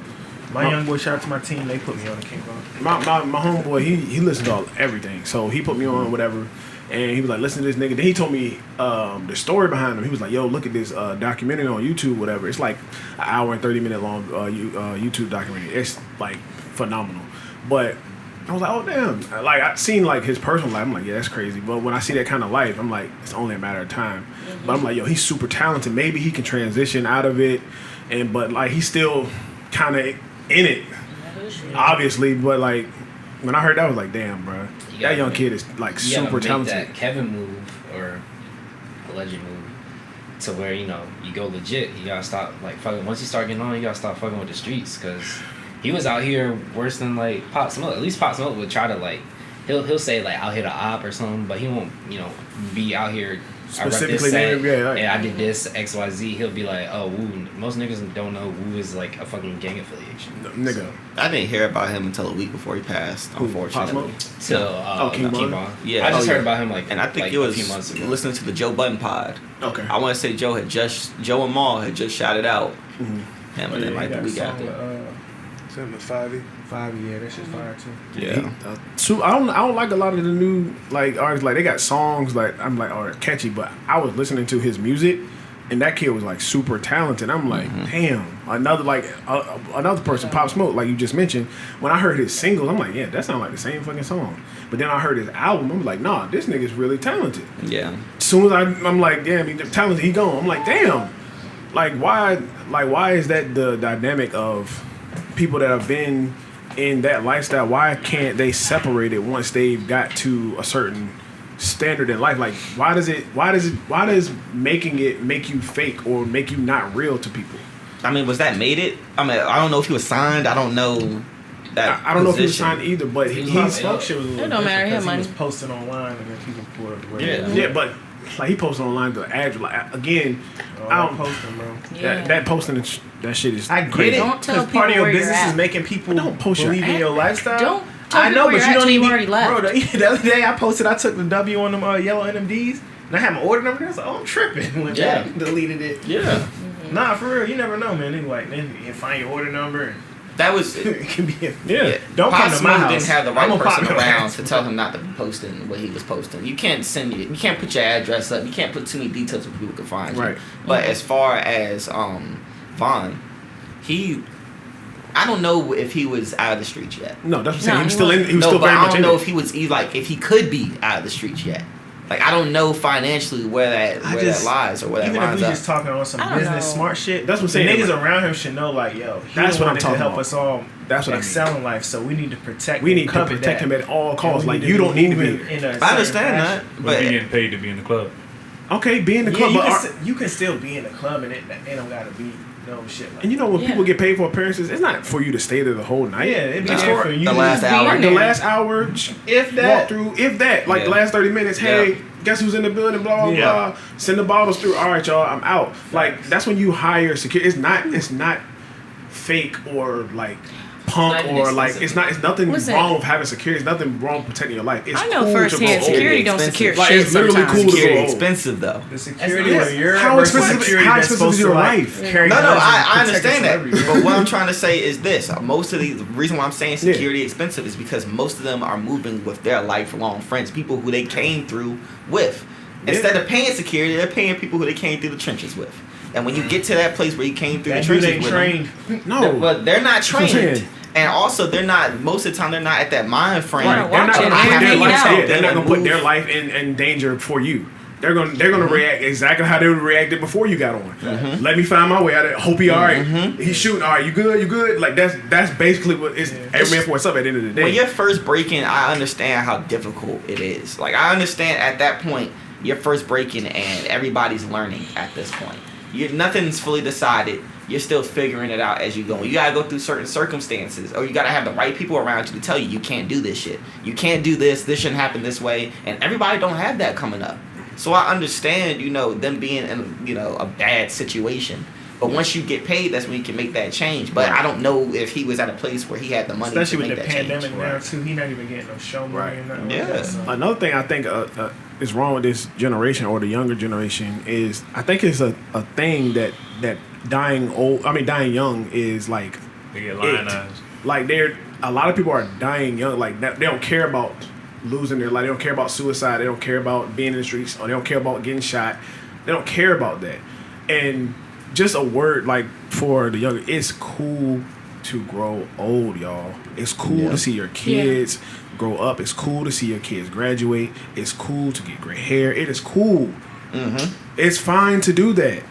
My young boy, shout out to my team. They put me on the King Von. My homeboy, he listens to everything. So he put me on whatever. And he was like, listen to this nigga. Then he told me the story behind him. He was like, yo, look at this documentary on YouTube, whatever. It's like an hour and 30-minute long YouTube documentary. It's like phenomenal. But I was like, oh, damn. Like, I seen like his personal life. I'm like, yeah, that's crazy. But when I see that kind of life, I'm like, it's only a matter of time. But I'm like, yo, he's super talented. Maybe he can transition out of it. But like, he's still kind of in it, obviously. But like, when I heard that, I was like, damn, bro. You That gotta young make- kid is like You gotta super make talented. that Kevin move or alleged move to where you go legit. You gotta stop like fucking. Once you start getting on, you gotta stop fucking with the streets because he was out here worse than like Pop Smoke. At least Pop Smoke would try to like he'll say like out here to op or something, but he won't be out here. Specifically I rep named, this set, yeah, like- and I did this XYZ. He'll be like, oh, Woo. Most niggas don't know Woo is like a fucking gang affiliation. Nigga. I didn't hear about him until a week before he passed. Who, Unfortunately, Pop So King Von? Von. Yeah. I just Oh, heard yeah. about him like and I think like it a was few months ago. listening to the Joe Budden pod. Okay. I want to say Joe and Maul had just shouted out him, and then like the week after. Same with 5e. 5, yeah, that shit's fire too. Yeah. So I don't like a lot of the new like artists. Like they got songs like I'm like are catchy, but I was listening to his music, and that kid was like super talented. I'm like, damn, another person, Pop Smoke, like you just mentioned. When I heard his singles, I'm like, yeah, that sounds like the same fucking song. But then I heard his album, I'm like, nah, this nigga's really talented. Yeah. As soon as I'm like, damn, he's talented, he gone. I'm like, damn, why is that the dynamic of people that have been in that lifestyle? Why can't they separate it once they've got to a certain standard in life? Like, why does making it make you fake or make you not real to people? I mean, was that made it? I mean, I don't know if he was signed. I don't know that. I don't know if he was position. signed either, but He was he's not- Fuck shit was a little It don't matter, he different had 'cause money. was posting online and then people pulled up the radio. Yeah. yeah, but like he posted online the ad. Like again, I I'm don't. posting, bro. Yeah. That posting and that shit is I get crazy. it. Don't tell Because part of people your where you're business at. is making people Don't post your believe in your lifestyle. Don't tell I people know, where but you're you at don't till you even. already left. Bro, the other day I posted, I took the W on them yellow NMDs, and I had my order number there. I was like, oh, I'm tripping. Went Yeah. back, deleted it. Yeah. Nah, for real, you never know, man. They like, then you find your order number. And That was It can be. yeah. Don't come Pop to my Smoke house. didn't have the I'm right gonna pop person your around ass. to tell him not to be posting what he was posting. You can't you can't put your address up. You can't put too many details where people can find you. Right. But as far as Vaughn, I don't know if he was out of the streets yet. No, that's what I'm saying. No, He was he still in. wasn't. He was No, still but very I much don't in know it. if he was if he could be out of the streets yet. Like I don't know financially where that lies or where that Even if lines we up. just talking on some I don't business know. smart shit, That's what the I'm saying. niggas around him should know, like, yo, he That's what I'm wanted talking to help about. us all That's what I mean. excel in life, so we need to protect. We and need to cover protect that. him at all costs. And we Like need you to don't need to move be. in a I certain understand that, fashion. But but he getting paid to be in the club. Okay, be in the Yeah, club, you but can, you can still be in the club and it don't gotta be no shit like and you know when Yeah. people get paid for appearances, it's not for you to stay there the whole night. yeah, it'd be That's there for for you. the to last just hour. Like there. the last hour, if walk that. through, if that, like Yeah. the last 30 minutes. Hey, Yeah. guess who's in the building? Blah blah Yeah. blah. Send the bottles through. All right, y'all, I'm out. Like that's when you hire security. It's not fake or like punk Not even or like expensive. it's nothing What's that? wrong with having security. It's nothing wrong with protecting your life. It's I know cool to firsthand go old. security don't Expensive. secure Like, shit it's literally sometimes. cool to security go old. expensive though. The security Yes. where you're How versus expensive- security how that's expensive is supposed your to, like, life? carry No, guns and I protect understand a that. celebrity. But what I'm trying to say is this: most of the reason why I'm saying security expensive is because most of them are moving with their lifelong friends, people who they came through with. Instead of paying security, they're paying people who they came through the trenches with. And when you get to that place where you came through That the dude trenches ain't with trained. No, but they're not what I'm trained. saying. And also, they're not. Most of the time, they're not at that mind frame. Right. They're not Watching gonna and put their hanging life. out. Yeah, they're not gonna put Move. their life in danger for you. They're gonna react exactly how they would reacted before you got on. Let me find my way out of it. Hope he all right. He's shooting. All right, you good? You good? Like that's basically what it's every man for himself at the end of the day. When you're first breaking, I understand how difficult it is. Like I understand at that point, you're first breaking and everybody's learning at this point. Nothing's fully decided. You're still figuring it out as you go. You gotta go through certain circumstances, or you gotta have the right people around you to tell you can't do this shit. You can't do this. This shouldn't happen this way. And everybody don't have that coming up. So I understand, them being in, a bad situation. But once you get paid, that's when you can make that change. But I don't know if he was at a place where he had the money Especially to with make the that change. pandemic now too, he not even getting no show money Right. or nothing. Yeah. Like that, so. Another thing I think is wrong with this generation or the younger generation is I think it's a thing that dying young is like They get it. lionized. Like a lot of people are dying young. Like they don't care about losing their life. They don't care about suicide. They don't care about being in the streets, or they don't care about getting shot. They don't care about that. And just a word like for the younger, it's cool to grow old, y'all. It's cool to see your kids grow up. It's cool to see your kids graduate. It's cool to get gray hair. It is cool. It's fine to do that.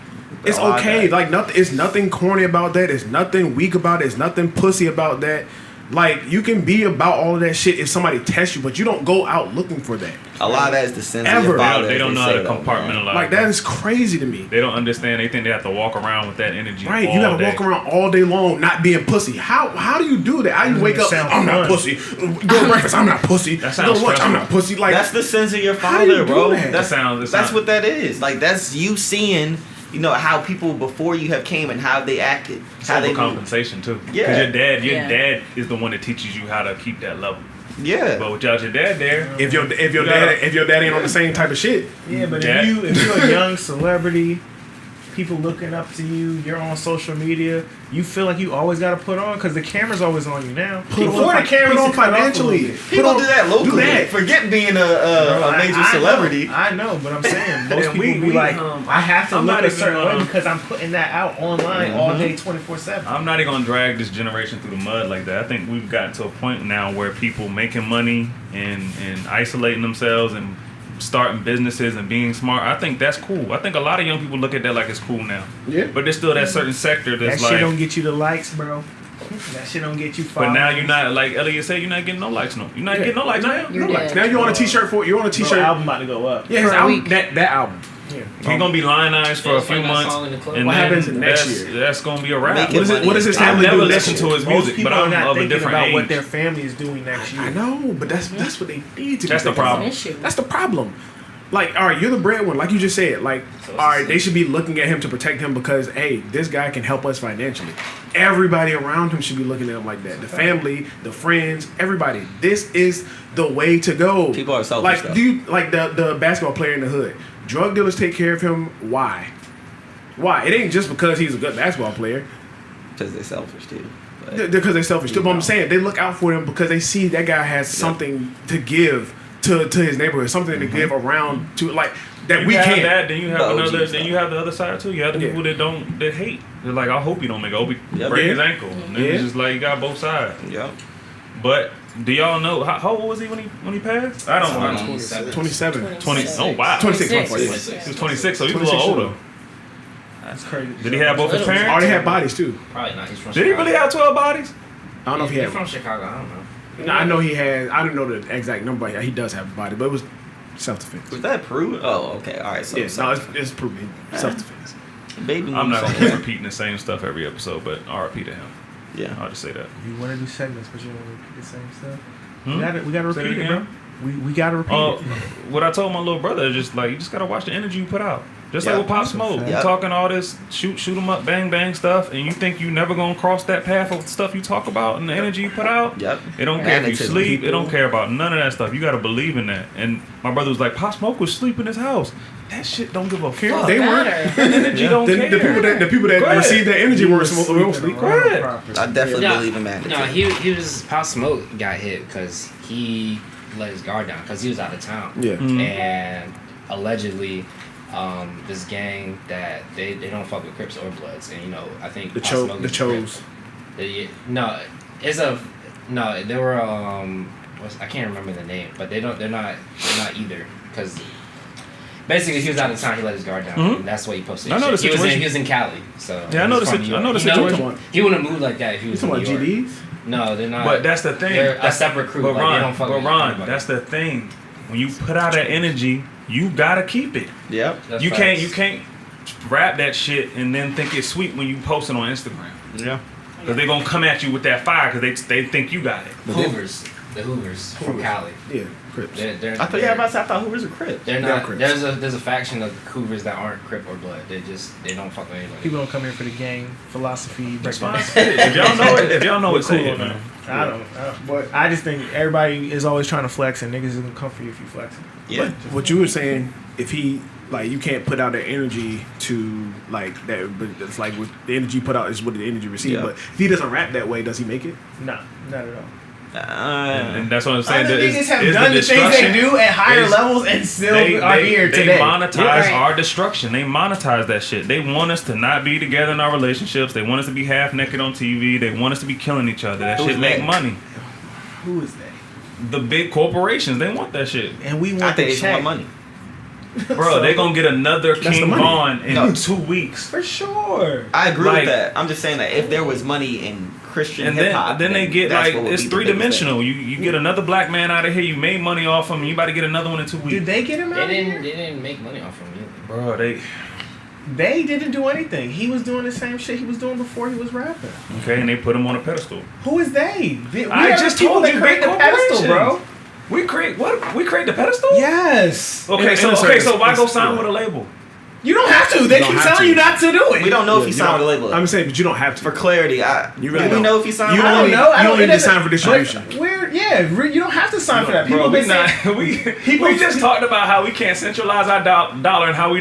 It's I like okay. that. Like nothing. It's nothing corny about that. It's nothing weak about it. It's nothing pussy about that. Like you can be about all of that shit if somebody tests you, but you don't go out looking for that. A lot of that is the sense of Ever. your father. They don't as know how to say, though, man. compartmentalize. Like that is crazy to me. They don't understand. They think they have to walk around with that energy. Right, all you gotta day. walk around all day long not being pussy. How do you do that? How you wake up? sound I'm not fun. pussy. Go breakfast. I'm not pussy. That Go sounds lunch. I'm stressful. not pussy. Like That's the sense of your How do you father, do bro. that? That's what that is. Like that's you seeing, how people before you have came and how they acted, how they moved. compensation too. Yeah. Because your Yeah. dad is the one that teaches you how to keep that level. Yeah. But without your dad there, if your dad ain't on the same type of shit. Yeah, but Yeah. if you're a young celebrity, people looking up to you, you're on social media, you feel like you always got to put on because the camera's always on you now. Before the cameras put on would cut off a little financially. bit. People do that locally. Do that. Forget being a Bro, major I celebrity. know, I know, but I'm saying most And people be like, I have to I'm look not a even, certain way because I'm putting that out online all day, 24/7. I'm not even gonna drag this generation through the mud like that. I think we've gotten to a point now where people making money and isolating themselves and starting businesses and being smart. I think that's cool. I think a lot of young people look at that like it's cool now. Yeah. But there's still that certain sector That that's shit like. don't get you the likes, bro. That shit don't get you But followers. now you're not, like Elliot said, you're not getting no likes. No, you're not getting no likes now. You're No likes. dead. Now you're on a t-shirt you're on a Bro, t-shirt. album about to go up. Yeah, his For a album, week. that album. Yeah. He's gonna be lionized for a few Find that months, song in the club. and What then happens next year? That's gonna be a wrap. Make it What is it? What does his I've family never do next listened year? to his Most music, people but are I'm not of a thinking different about age. what their family is doing next year. I know, but that's what they need to. That's be the thinking problem. about. Issue. That's the problem. Like, all right, you're the breadwinner, like you just said. Like, all right, they should be looking at him to protect him because, hey, this guy can help us financially. Everybody around him should be looking at him like that. The family, the friends, everybody. This is the way to go. People are selfish, Like, though. do you like the basketball player in the hood? Drug dealers take care of him. Why? Why? It ain't just because he's a good basketball player. Because they're selfish too. Because they're selfish. But I'm saying they look out for him because they see that guy has something to give to his neighborhood, something to give around to like that we have can't. that, then you have The another. OGs Then you have the other side too. You have the people that hate. They're like, I hope you don't make it. I hope he break his ankle. And then it's just like you got both sides. Yep. But do y'all know how old was he when he passed? I don't know. 27. 20. Oh wow. 26. He was 26, so he was a little older. That's crazy. Did he have both his parents? Oh, they had bodies too. Probably not. He's from Did he really have 12 bodies? I don't know if he He's had. from Chicago. I don't know. No, I know he had. I don't know the exact number. He does have a body, but it was self-defense. Was that proven? Oh, okay. All right. So, Yeah, no, it's proven self-defense. baby. I'm not moves gonna like keep repeating the same stuff every episode, but RIP to him. Yeah. I'll just say that. You want to do segments, but you don't want to repeat the same stuff. Hmm? We gotta Say repeat it it, bro. again? We gotta repeat it. What I told my little brother is just like you just gotta watch the energy you put out. Just like Yeah. with Pop Smoke, Yeah. you talking all this shoot 'em up, bang bang stuff, and you think you never gonna cross that path of stuff you talk about and the energy you put out. Yep. It don't care if you Magnetism. sleep. It don't care about none of that stuff. You gotta believe in that. And my brother was like, Pop Smoke was sleep in his house. That shit don't give a fuck. They weren't. Better. Energy don't care. The people that Go ahead. receive that energy weren't sleep. Go ahead. I definitely No, believe in magnetism. No, he was Pop Smoke got hit because he let his guard down because he was out of town. Yeah. And allegedly, this gang that they don't fuck with Crips or Bloods, and I think Pop Smoke is a Chose. Crip. No, they were I can't remember the name, but they're not either because. Basically, he was out of town. He let his guard down. And that's why he posted. I know the shit. situation. He was in Cali, so Yeah, I know the situation. He wouldn't move like that if he was You in talking New about York. GDs? No, they're not. But that's the thing. They're a separate crew. But Like, Ron, they don't fuck with anybody. that's the thing. When you put out that energy, you gotta keep it. Yep. That's You facts. can't rap that shit and then think it's sweet when you post it on Instagram. Yeah. Because they're gonna come at you with that fire because they think you got it. The Hoovers from Cali. Yeah, Crips. They're, I thought Hoover's a Crip. They're They're not. Crips. There's a faction of Hoovers that aren't Crip or Blood. They don't fuck with anybody. People don't come here for the gang philosophy. That's breakdown. fine. If y'all know it, say Cool, it, man. I don't. But I just think everybody is always trying to flex, and niggas is gonna come for you if you flexing. Yeah. What you were saying, if he like you can't put out that energy to like that, but it's like what the energy put out is what the energy received. Yeah. But if he doesn't rap that way, does he make it? No, not at all. And that's what I'm saying. Other Is- niggas have is done the things they destruction- do at higher is- levels and still are here they today. monetize Right. our destruction. They monetize that shit. They want us to not be together in our relationships. They want us to be half naked on TV. They want us to be killing each other. That Who's shit make they? money. Who is they? The big corporations, they want that shit. And we I want think the they just check. want money. Bro, they gonna get another the King money. Von in No. 2 weeks. For sure. I agree Like- with that. I'm just saying that if there was money in Christian And hip hop, then they get that's like what would it's be the biggest three-dimensional. thing. You get another black man out of here. You made money off him. You about to get another one in 2 weeks. Did they get him out They of here? didn't make money off him either. Bro, They didn't do anything. He was doing the same shit he was doing before he was rapping. okay, and they put him on a pedestal. Who is they? We I are just the people told that you, create big the pedestal, bro. corporations. We create what? We create the pedestal? Yes. Okay, In so a certain- why go it's- sign yeah. with a label? You don't have to. They You keep don't have telling to. you not to do it. We don't know if he You signed don't- with a label. I'm saying, but you don't have to. For clarity, You really do we don't. know if he signed You with a I only- don't label? know. I you don't only it need to doesn't- sign for distribution. But you don't have to sign for that. People Bro, we been saying, we just talked about how we can't centralize our dollar and how we're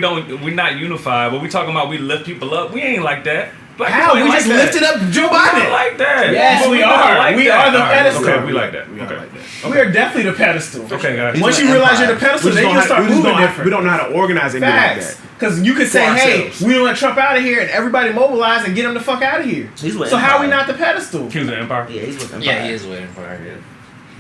not unified. But we talking about we lift people up. We ain't like that. Black how? people ain't We like just that. lifted up Joe We Biden. not like that. Yes, But we not are. like We that. are the All right, pedestal. Okay, we like that. We are Okay. like that. We are definitely the pedestal. Okay, guys. Once you an realize you're the empire. pedestal, We then just you don't start have- we just moving don't have- different. we don't know how to organize it like Facts. that. Because you could say, hey, ourselves. we don't want Trump out of here, and everybody mobilize and get him the fuck out of here. He's with So how are we Empire. not the pedestal? He was an empire. Yeah, he's with Empire. Yeah, he is waiting for her. Yeah.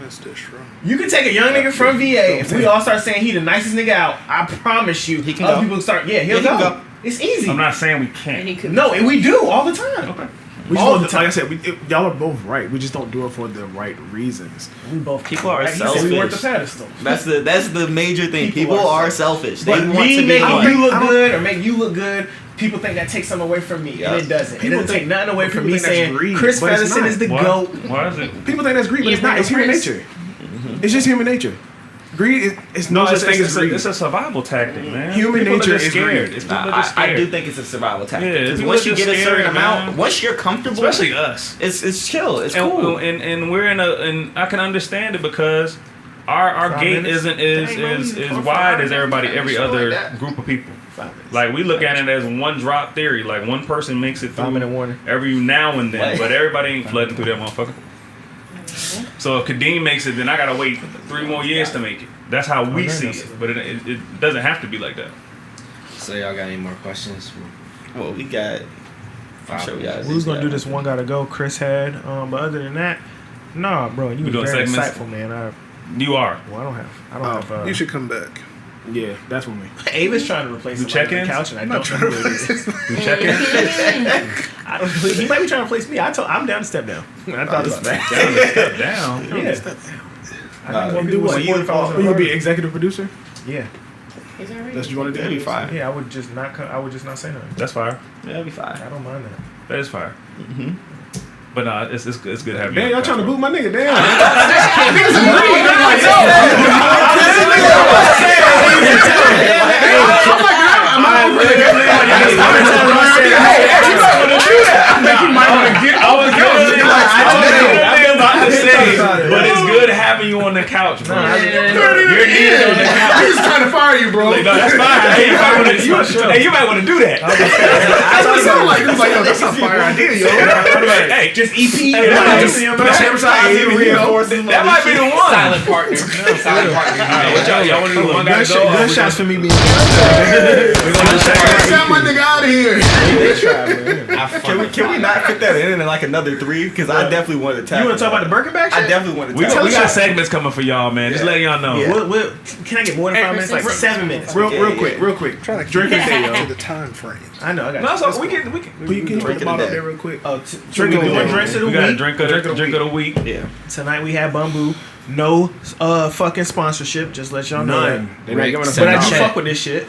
That's strong. You can take a young nigga from VA. If we all start saying he the nicest nigga out, I promise you, He can other go. people start. Yeah, he'll Yeah, he can go. go. It's easy. I'm not saying we And can't. he could. No, and we do all the time. Okay. We just All don't, the time. like I said, y'all are both right. We just don't do it for the right reasons. We both People are Like he said, we weren't the selfish. pedestal. That's the major thing. People People are are selfish. They But want me to be making liked. you look I don't- good or make you look good, people think that takes something away from me, Yeah. and it doesn't. It People doesn't take think- nothing away from people me think that's saying greed, Chris but it's Featherston not. is the Why? GOAT. Why is it? People think that's greed, but Yeah, it's not. but It's human Chris- nature. It's just human nature. Greed is it's no such thing as greed. It's a survival tactic, man. Human People are nature just is scared. greed. It's people are just I scared. do think it's a survival tactic. Yeah, Because people once are you just get a certain scared, amount, man. once you're comfortable, Especially us. it's chill. It's And, cool. and we're in and I can understand it because Our 5 gate minutes? isn't as wide as every other group of people. Like we look at it as one drop theory. Like one person makes it through 5 minute warning. every now and then, but everybody ain't flooding through that motherfucker. So if Kadeem makes it, then I gotta wait 3 more years to make it. That's how we see it, but it doesn't have to be like that. So y'all got any more questions? Well, we got. I'm sure we got. We was gonna do this one gotta go. Chris had, but other than that, nah, bro. You We were doing very segments? insightful, man. You are. I don't have. You should come back. Yeah, that's what me. Ava's trying to replace You somebody on check-ins? the couch, and I I'm don't not know trying who to it is. You checking? I don't. He might be trying to replace me. I'm down to step down. I thought this was Step down. Yeah. Nah, Well, do what? you- You gonna be executive producer? Yeah. Is that right? That's what you want to That'd do? be fine. Yeah, I would just not say nothing. That's fire. Yeah, that'd be fine. I don't mind that. That is fire. Mm-hmm. But nah, it's good having you. Damn, y'all trying to boot my nigga? Damn. But it's good having you on the couch, bro. You're needed on the couch. He's trying to fire you, bro. Like, no, that's fine. Hey, you might want to do that. That's what it sounded like. He was like, yo, that's a fire idea, yo. Hey, just EP. That might be the one. Silent partner. Silent partner. What y'all want to do? One gotta go. Gunshots for me being. Send my nigga out of here. Can we not fit that in like another 3? Because I definitely want to tap. You want to talk about the Birkenback? I definitely want to. We tap. got segments coming for y'all, man. Just letting y'all know. Can I get more than 5 minutes? Like 7 minutes. Real quick. Trying to Drink a day, yo. to the time frame. I know. I got. No, you. so we can. Can you Drink put it the a bottle up day. there real quick? Drink of the week. Drinks of the We got a week. drink of the week. Yeah. Tonight we had Bumbu. No fucking sponsorship. Just let y'all know. None. They're not giving us But I a do check. fuck with this shit.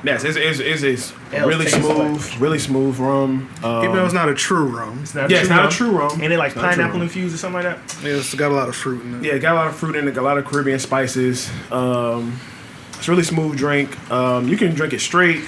Yes, it's L, really take us smooth, really smooth rum. Even though it's not a true rum, It's not Yeah, it's not a rum. true rum. And it like It's not a true pineapple rum. infused or something like that. it's got a lot of fruit in it. Yeah, it got a lot of fruit in it, got a lot of Caribbean spices. It's a really smooth drink. You can drink it straight.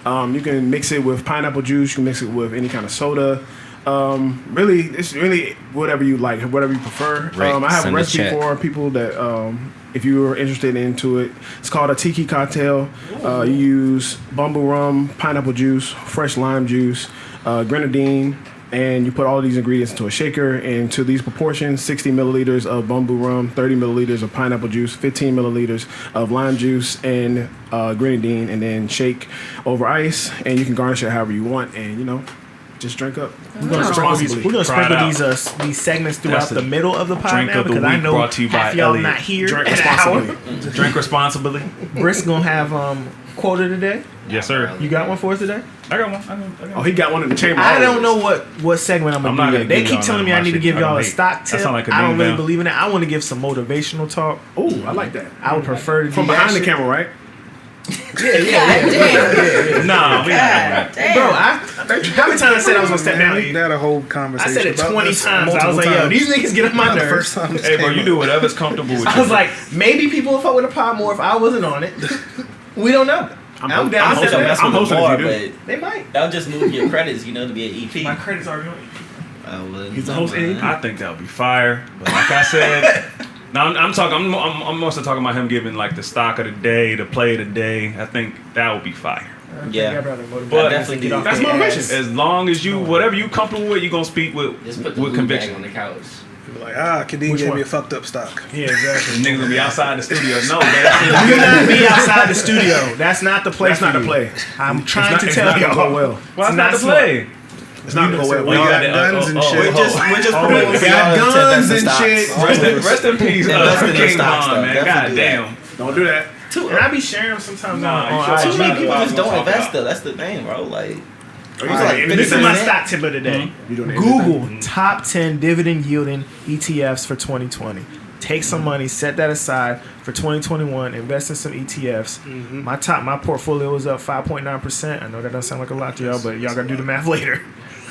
You can mix it with pineapple juice. You can mix it with any kind of soda. Really, it's really whatever you like, whatever you prefer. Right, I have a send a recipe check. for people that, if you are interested into it, it's called a tiki cocktail. You use bumbu rum, pineapple juice, fresh lime juice, grenadine, and you put all of these ingredients into a shaker. And to these proportions, 60 milliliters of bumbu rum, 30 milliliters of pineapple juice, 15 milliliters of lime juice, and grenadine, and then shake over ice. And you can garnish it however you want, and just drink up. We're gonna Try it sprinkle out. these segments throughout That's the the middle of the pod drink now of the because I week know brought to you by half y'all Elliot. not here Drink in an hour. responsibly. Drink responsibly. Brisk gonna have quota today. Yes, sir. You got one for us today? I got one. I got Oh, one. he got one in the chamber. I don't always. know what segment I'm I'm gonna not do. gonna They give keep y'all telling me none I of need my to give shit. I y'all a don't stock hate. tip. That sound like a I don't ding really down. believe in it. I want to give some motivational talk. Ooh, I like that. I would prefer to do From that behind the shit. camera, right? Nah, we not. Bro, how many times I said I was gonna step down? We had a whole I conversation. said it about 20 this times. I was multiple like, yo, times. these niggas get on my Not the nerves. first time. this Hey, bro, came you up. do whatever's comfortable with you. I was like, maybe people will fuck with the pod more if I wasn't on it. We don't know. I'm down to hoping step that's down. I'm hosting if more, you do. but They might. that'll just move your credits, to be an EP. My credits are on. He's the host. I think that would be fire. But like I said, now I'm talking. I'm mostly talking about him giving like the stock of the day, the play of the day. I think that would be fire. Yeah. But definitely do. That's motivation. as long as you, whatever you comfortable with, you gonna speak Just put the with blue bag conviction. on the couch. People like, Kadeem Which gave one? me a fucked up stock. Yeah, exactly. Niggas gonna be outside the studio. No, man. Do not be outside the studio. That's not the place. That's not the play. I'm trying It's to not tell gonna go y'all. well. Why It's not not the play? It's not gonna go well. Well, you got guns and shit. We're just promoting for got y'all to guns invest in and stocks. shit. Rest in peace, Invest in their King stocks, Von, though. man. Definitely God do damn. Don't do that. And I be sharing them sometimes Nah, on you IG. should- Too many people just don't Talk invest about. though. That's the thing, bro. Like, Alright, This is my 50%. stock tip of the day. You doing Google top 10 dividend yielding ETFs for 2020. Take some money, set that aside for 2021. Invest in some ETFs. My portfolio was up 5.9%. I know that doesn't sound like a lot to y'all, but y'all gotta do the math later.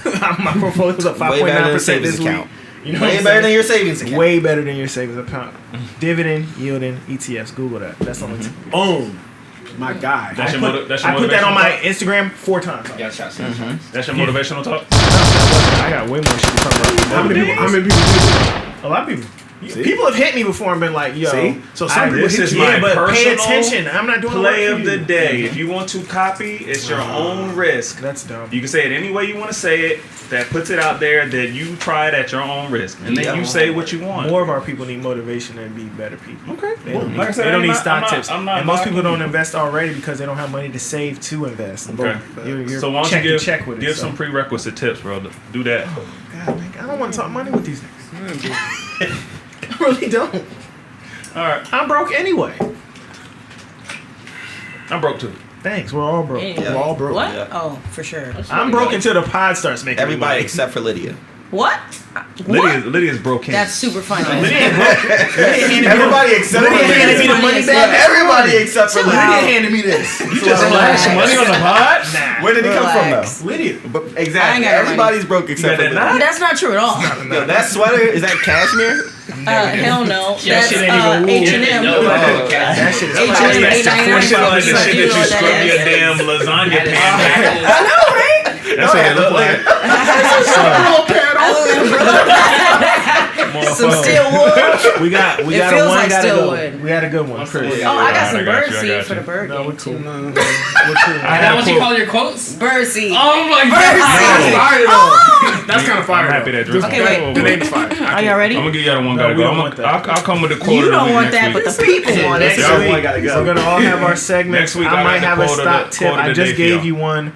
My portfolio was up Way better than a 5.9% savings this week. account. You know Way what I'm better saying? than your savings account. Way better than your savings account. Dividend yielding ETFs. Google that. That's on the tip. Boom. My guy. That's your that's your I put that on motivational my talk? Instagram 4 times. Got shots. That's your motivational talk? I got way more shit to talk about. How many people? A lot of people. People have hit me before and been like, "Yo, See? So some people this hit is you. my yeah, but pay personal attention. I'm not doing play the of work the for you." day. If you want to copy, it's your own risk. That's dumb. You can say it any way you want to say it. That puts it out there that you try it at your own risk, and then you say what you want. More of our people need motivation and be better people. Okay. They Well, don't need, like I said, they don't I'm need not- stock I'm not- tips. I'm not And most people knocking don't invest already because they don't have money to save to invest. Okay. You're So why don't check you to check with give it. some prerequisite tips, bro? Do that. God, man, I don't want to talk money with these niggas. I really don't. All right. I'm broke anyway. I'm broke too. Thanks. We're all broke. Anyway. We're all broke. What? Yeah. Oh, for sure. I'm broke until the pod starts making Everybody money. except for Lydia. What? What? Lydia's broken. That's super funny. Everybody except for Lydia handed me Lydia. the money back. Everybody except for Chill Lydia. out. handed me this. You just flashed money on the pod? Nah. Where did it come from Relax. though? Lydia. But I ain't exactly. got no Everybody's broke except for got that Lydia. knot? That's not true at all. Yo, that sweater, is that cashmere? Hell no. That That's shit ain't even wool. H&M. Oh, That shit is H&M, fire. That shit like the shit You know that you what scrub that your is. damn lasagna pan. I know, right? That's what it look like. Some steel wood. We got It a feels one. like gotta steel go. wood. We had a good one. Chris. Oh, I got some I got bird you, I seed got for you. the bird No, game we're too. cool. We're cool. Is that what you call your quotes? Bird seed. Oh my Bird god. seed. Fire though. That's kind of I'm fire. happy that Drew. Okay, wait. The name is fire. Are y'all ready? I'm gonna give y'all the one No, gotta we go. don't want that. I'll come with the quote. You of the don't week want next that, week. but the people want it. Y'all one gotta go. We're gonna all have our segments. Next week, I I might got have the a quote of stock the- tip. quote of I the just day for gave y'all. you one.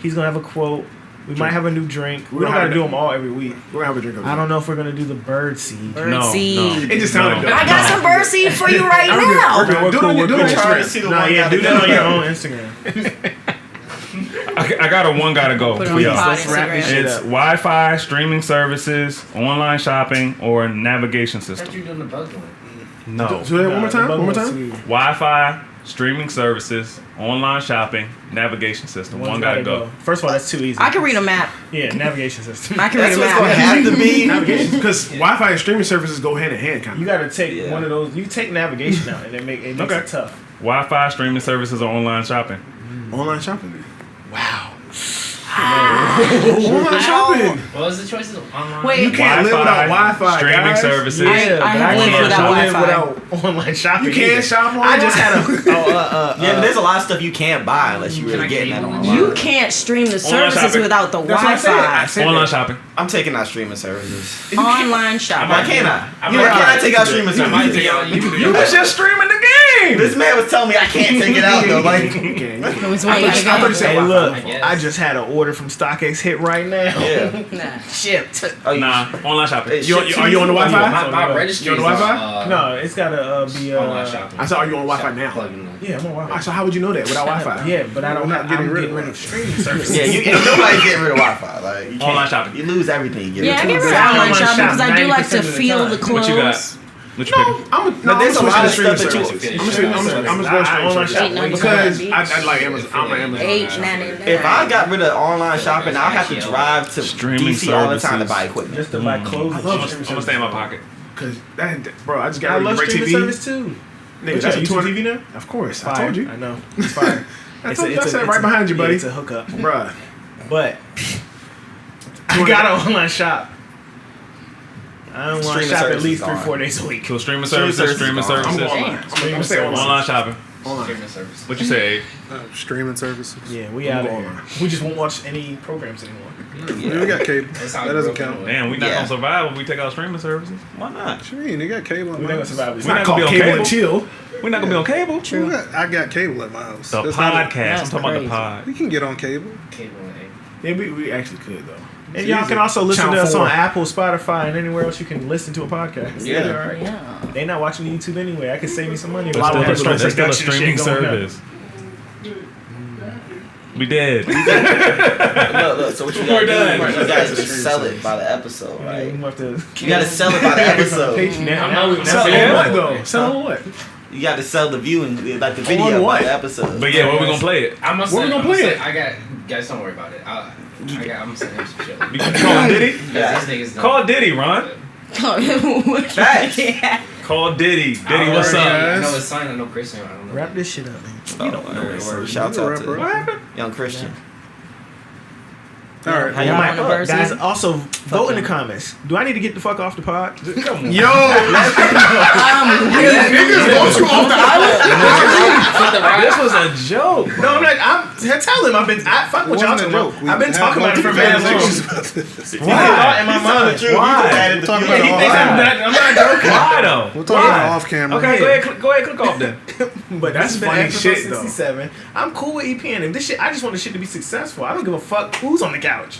He's gonna have a quote. We might have a new drink. We don't have gotta a- do them all every week. We're gonna have a drink of I don't know if we're gonna do the bird seed. Bird No, seed. It just sounded dope. I got some bird seed for you right now. Do it on your We're cool. Instagram. Nah, yeah, do that on your own Instagram. I got a one gotta go Put it for on your y'all. pod Let's wrap this Instagram. shit It's up. Wi-Fi, streaming services, online shopping, or navigation I thought system. you were doing the bug one. No. Do that one more time. One more time. Wi-Fi, streaming services, online shopping, navigation system. One gotta go. First of all, that's too easy. I can read a map. Yeah, navigation system. I can read That's a what's gonna map. have to be. Navigation, because Wi-Fi and streaming services go hand in hand, kind You of. gotta take one of those. You take navigation out, and it makes Okay. it tough. Wi-Fi, streaming services, or online shopping. Online shopping. Wow. Online shopping. What was the choices? Online? Wait, You can't live without Wi-Fi, streaming guys. services. I have lived can't without live Wi-Fi. without online shopping. You can't either. shop online. I just had a. Yeah, but there's a lot of stuff you can't buy unless you really I getting that cable online. You can't stream the services shopping. without the That's what I said. I Wi-Fi. said Online that. shopping. I'm taking out streaming services. Online shopping. Why can't I? I Why might- can't I take out streaming I might services? take out you. You was just streaming the game. This man was telling me I can't take it out though. Like, You can. No, it's why you gotta I thought go. you said Hey, Wi-Fi. look, I guess. I just had an order from StockX hit right now. yeah. Nah, shipped. Oh, Nah, online shopping. It You- shipped are you on the to me. Wi-Fi? My registry You on is the Wi-Fi? No, it's gotta be. online shopping. I said, are you on Wi-Fi now? Plugging in. Yeah, I'm on Wi-Fi. So how would you know that without Wi-Fi? Yeah, but I don't. We're not I'm getting getting rid rid of of streaming services. Yeah, you ain't nobody's getting rid of Wi-Fi. Like, you can't, Online shopping. You lose everything. You get Yeah, I rid get of rid it. of online online shopping because I do 90% like to of the feel time. the What you got? clothes. What you picking? But there's a lot of stuff that you. I'm just going I online straight shop. $8.99 because each. I like Amazon. I'm an Amazon. $8.99. If I got rid of online shopping, I'll have to drive to Streaming DC all the time to services. buy equipment. Just to buy clothes. and love shit. I'm gonna stay in my pocket. Because bro, I just got I rid love of streaming DirecTV. service too. Nigga, that's a YouTube 200 TV now. Of course, I Fire. told you. I know. It's fire. I told you. I said right behind you, buddy. It's a hookup. Bruh. But I gotta online shop. I online Streaming shop at services least is 3-4 on. days a week. So streaming Streaming services, services streaming is on. I'm services. going online. I'm gonna stay online. Online shopping. Streaming service. What you say? Streaming services. Yeah, we out of here. We just won't watch any programs anymore. Yeah, we got cable. That's how That it doesn't broke count. away. Damn, we not Yeah. gonna survive if we take out streaming services. Why not? What you mean? They got cable We're in not my gonna house. survive It's this. We're not not called gonna be on cable cable. and chill. We're not gonna be on cable. True. I got cable at my house. The That's not podcast. I'm That's talking about the crazy. pod. we can get on cable. Cable and egg. Yeah, we actually could though. And y'all can also listen Channel to us 4. on Apple, Spotify, and anywhere else you can listen to a podcast. Yeah. Yeah. They not watching YouTube anyway. I can save me some money. That's still, Have that's still a production streaming shit going on. service. We did. Look, so what you We're gotta done. do? You guys just sell it by the episode, Yeah, right? we gonna have to. You gotta sell it by the episode. Sell Yeah. on what though? Sell on what? You gotta sell the viewing, like the video what? by the episode. But yeah, what we gonna play it? I'm gonna Where we send- gonna I'm play send- it? I got guys. Don't worry about it. I'm gonna send him some shit. You call Diddy? Yeah. These niggas don't. Call Diddy, Ron. Facts. Yeah. Call Diddy. I Diddy, what's already- up? I know his son. I know Christian. I don't know. Wrap this shit up, man. You don't know. Shout You a out rapper. to What happened? Young Christian. All right. How y'all might- want to Versus? Guys, also vote in the yeah. comments. Do I need to get the fuck off the pod? Yo, Niggas Um, vote you off the island. This was a joke. No, I'm not. Tell him. I fuck what y'all talking about. I've been talking about it for very long. Why? In my mind. Why? We'll talk He about it thinks I'm off. not joking. Why though? We'll talk about it off camera. Okay, go ahead, click off then. But that's been funny episode shit, 67. I'm cool with EPN. If this shit, I just want the shit to be successful. I don't give a fuck who's on the couch.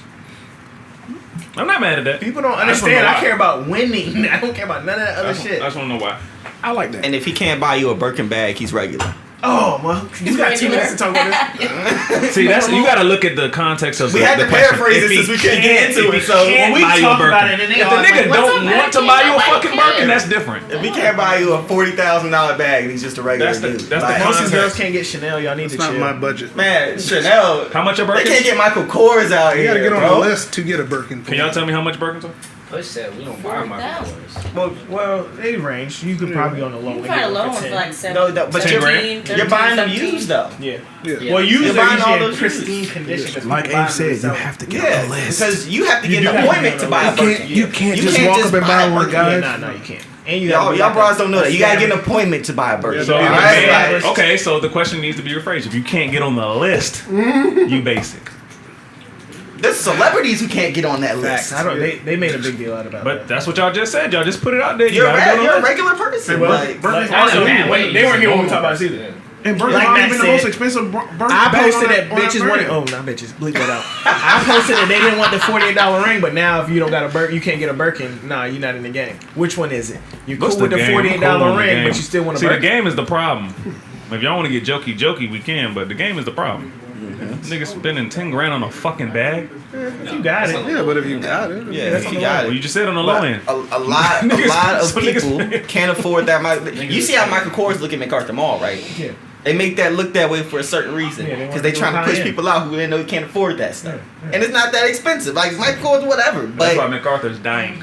I'm not mad at that. People don't I just understand. wanna know I care about winning. I don't care about none of that other I shit. just want to know why. I like that. And if he can't buy you a Birkin bag, he's regular. Oh, well, you got 2 minutes to talk about this. See, that's you got to look at the context of We the, had the to question. paraphrase If it he since we couldn't get into if it, he so can't we buy you a talk about Birkin. it and they If all the like, nigga "What's don't up, want to Birkin? buy you a Nobody fucking cares." Birkin, that's different. If he can't buy you a $40,000 bag, and he's just a regular That's the- dude. that's the Like, Most of these context. girls can't get Chanel. Y'all need It's to not chill. my budget. man, Chanel. How much a They Birkin? can't get Michael Kors out You here. gotta get on bro. the list to get a Birkin. Can y'all tell me how much Birkins are? Push said we don't buy my 40,000. cars. Well, they range. You could probably go on the low You end. can find a get low one one for for 10. like 7. No, but 10 grand? You're buying them used though. Yeah. Yeah. Well, usually You're they're buying all usually in those pristine shoes. condition. like Abe said, you have to get Yeah, on the list. because you have to get You an do have to appointment get to on buy the a list. Birkin. You can't You just can't walk just up and buy buy a one, Birkin. guys. Yeah, no, you can't. And you Y'all gotta bros don't know that. You gotta get an appointment to buy a Birkin. So, All if right? man- Like, okay, so the question needs to be rephrased. If you can't get on the list, you basic. there's celebrities who can't get on that list. I don't. They made a big deal out about But that. that's what y'all just said. Y'all just put it out there. You're, gotta go on the you're a list. regular person. Well, Like, Birkins I know aren't- that. they weren't here when we talked about this either. And Birkins Like aren't Matt even the said, most expensive Birkin I bag posted on that bitches wanted. Birkin. Oh, not bitches. Bleep that out. I posted that they didn't want the $48 ring, but now if you don't got a Birkin, you can't get a Birkin. Nah, you're not in the game. Which one is it? You're What's cool with the game? $48 Cool on the ring, game. but you still want a See, the Birkin. game is the problem. If y'all want to get jokey, we can, but the game is the problem. Niggas spending 10 grand on a fucking bag. You got it. Yeah, but if you got it, yeah, you got Well, it. you just said on the low But end. a lot of some niggas- people can't afford that. You see how Michael Kors look at MacArthur Mall, right? Yeah. They make that look that way for a certain reason Yeah, they because want they to trying go to push high-end. people out who they know can't afford that stuff, and it's not that expensive. Like Michael Kors, whatever, That's why but MacArthur's dying.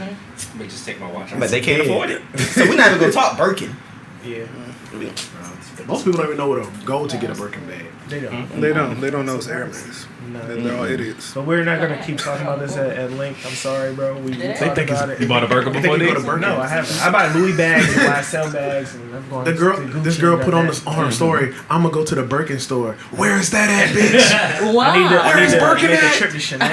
But just take my watch. they can't afford it. So we're not even gonna talk Birkin. Yeah. Most people don't even know where to go to get a Birkin bag. They don't. they don't know it's Hermes. No. They're all idiots. But we're not gonna keep talking about this at length. I'm sorry, bro. We They talked think about it. You bought a Birkin before you go this? to Birkin. No, I haven't. I buy Louis bags and YSL bags, and I'm going. The girl, to Gucci this girl and put all on that. this on her story. I'm gonna go to the Birkin store. Where's that at, bitch? Wow. I need to Where's Birkin make a at? trip to Chanel.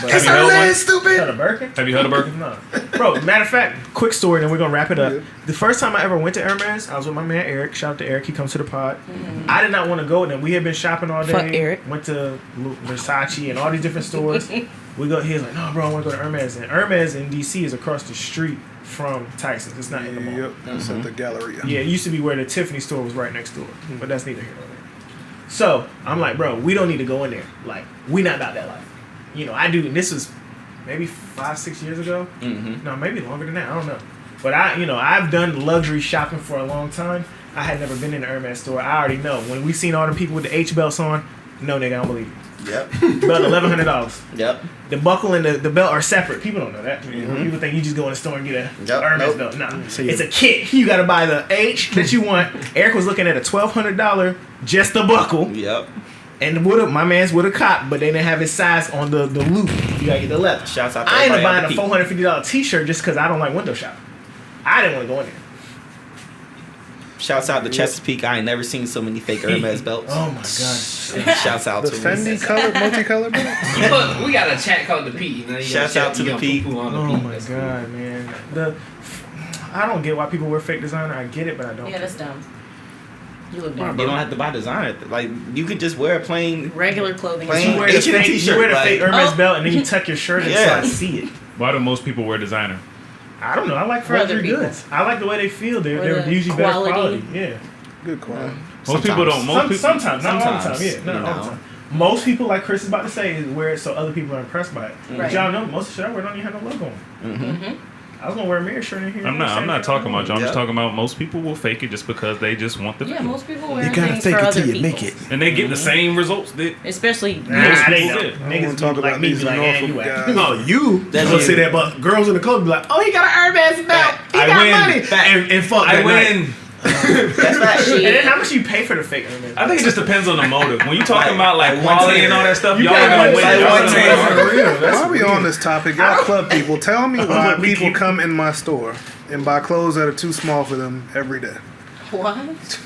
But It's you her heard leg, one? stupid. Got a Birkin? Have you heard of Birkin? No. Bro, matter of fact, quick story, then we're gonna wrap it up. The first time I ever went to Hermes, I was with my man Eric. Shout out to Eric, he comes to the pod. I did not want to go with him. We had been shopping all day. Fuck Eric. Went to Versace and all these different stores. We go. He was like, "No, bro, I want to go to Hermes." And Hermes in DC is across the street from Tyson's. It's not in the mall. Yep, that's at the Galleria. Yeah, it used to be where the Tiffany store was right next door, but that's neither here nor there. So I'm like, bro, we don't need to go in there. Like, we not about that life. You know, I do. And this was maybe 5-6 years ago. No, maybe longer than that. I don't know. But I've done luxury shopping for a long time. I had never been in the Hermes store. I already know. When we seen all the people with the H belts on, no nigga, I don't believe you. Yep. Belt $1,100. Yep. The buckle and the belt are separate. People don't know that. People think you just go in the store and get a Yep, Hermes nope. belt. No, it's a kit. You got to buy the H that you want. Eric was looking at a $1,200 just the buckle, Yep. and my man's would have cop, but they didn't have his size on the loop. You gotta get the leather. Shouts out to I ended up everybody buying on a the $450 T-shirt just because I don't like window shopping. I didn't want to go in there. Shouts out to Chesapeake. I ain't never seen so many fake Hermes belts. Oh my god. Shouts out The to Fendi color, multicolored belt. Look, we got a chat called the Pete. You know, you Shouts gotta out to you the gotta Pete. poo-poo on the Oh Pete. my That's god, man. I don't get why people wear fake designer. I get it, but I don't. Yeah, that's dumb. You look dumb. You don't have to buy designer. Like you could just wear a plain. Regular clothing. Plain- is You fine. wear the H&M fake, t-shirt, you wear the like- fake Hermes Oh. belt, and then you tuck your shirt in so Yeah. I see it. Why do most people wear designer? I don't know. I like For other luxury people. goods. I like the way they feel. They're Or the usually better quality. quality. Yeah. Good quality. Most people don't. Most people. Sometimes, not all the time. Sometimes, Yeah, not you all the know. time. Most people, like Chris is about to say, is wear it so other people are impressed by it. But Right. y'all know most of the shit I wear don't even have no logo on it. I was gonna wear a mirror shirt in here. I'm not talking about you. I'm just Yeah. talking about most people will fake it just because they just want the Yeah, fame. most people wear You gotta things fake for it other till you people. make it. And they get the same results that Especially Nah, Most they people don't. did. I don't Niggas wanna talk be about like me, these be like, Norfolk you act. guys. No, you. That's gonna you. say that, but girls in the club be like, oh, he got an Hermes belt. He I got win. money. And fuck I that night. win. That's right. And then how much you pay for the fake underwear? I think it just depends on the motive. When you talking about like like quality 110. and all that stuff, You y'all are gotta gonna win. like Y'all are 110. gonna win. real. While we on this topic, y'all club people, tell me why people come in my store and buy clothes that are too small for them every day. What?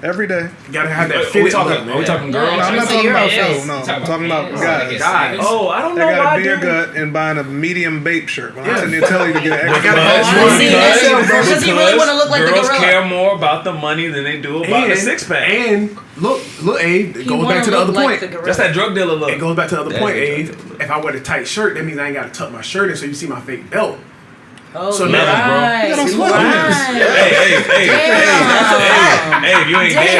Every day. You gotta have that Are fit. we talking No, girls? I'm not So talking you're about males. Phil. No, You talking I'm talking about about males? guys. Guys. Oh, I don't They know got why a beer I do. gut and buying a medium bape shirt. When I'm Yeah. sitting there telling you to get an I extra. gotta Oh, have I didn't see that. Because Does he really want to look like the girls gorilla? care more about the money than they do about the six pack. And look, Abe, it He goes wanna back to the look other like point. the gorilla. That's that drug dealer look. It goes back to the other That's point, the Abe. If I wear the tight shirt, that means I ain't gotta tuck my shirt in, so you see my fake belt. Oh, So so now- right. You got on Right. sweatpants. Hey, you ain't Damn. gay,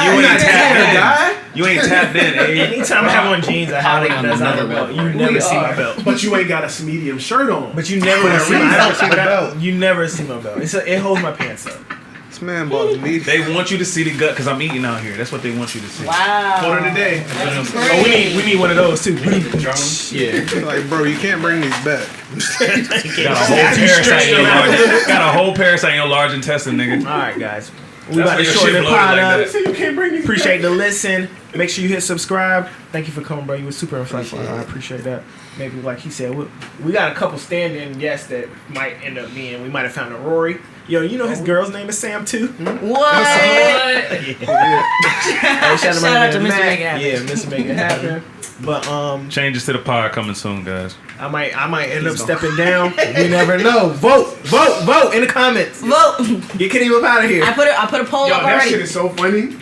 you ain't tapped in. Guy? You ain't tapped in, eh? Anytime I have on jeans, I have Hiding on on that's another on belt. level. You never We see my are. belt. But you ain't got a medium shirt on. But you never that see my reason. I don't see the my belt. belt. You never see my belt. It holds my pants up. This man bought a medium. They want you to see the gut because I'm eating out here. That's what they want you to see. Wow. Order today. Oh, we need one of those too. Yeah. Like, bro, you can't bring these back. Got a whole parasite in your large. Got a whole parasite in your large intestine, nigga. All right, guys. We That's about why to your shorten shit the bloated pod like up. that. So you can't bring these Appreciate the listen. Make sure you hit subscribe. Thank you for coming, bro. You were super insightful. I appreciate that. Maybe like he said, we got a couple stand-in guests that might end up being. We might have found a Rory. Yo, you know his girl's name is Sam too. What? Hey, Shout out to Mr. Matt. Make It Happen. Yeah, Mr. Make It Happen. But Changes to the pod coming soon, guys. I might end up stepping down. We never know. Vote in the comments. Vote. Get Kenny up out of here. I put a poll Yo, up that already. shit is so funny.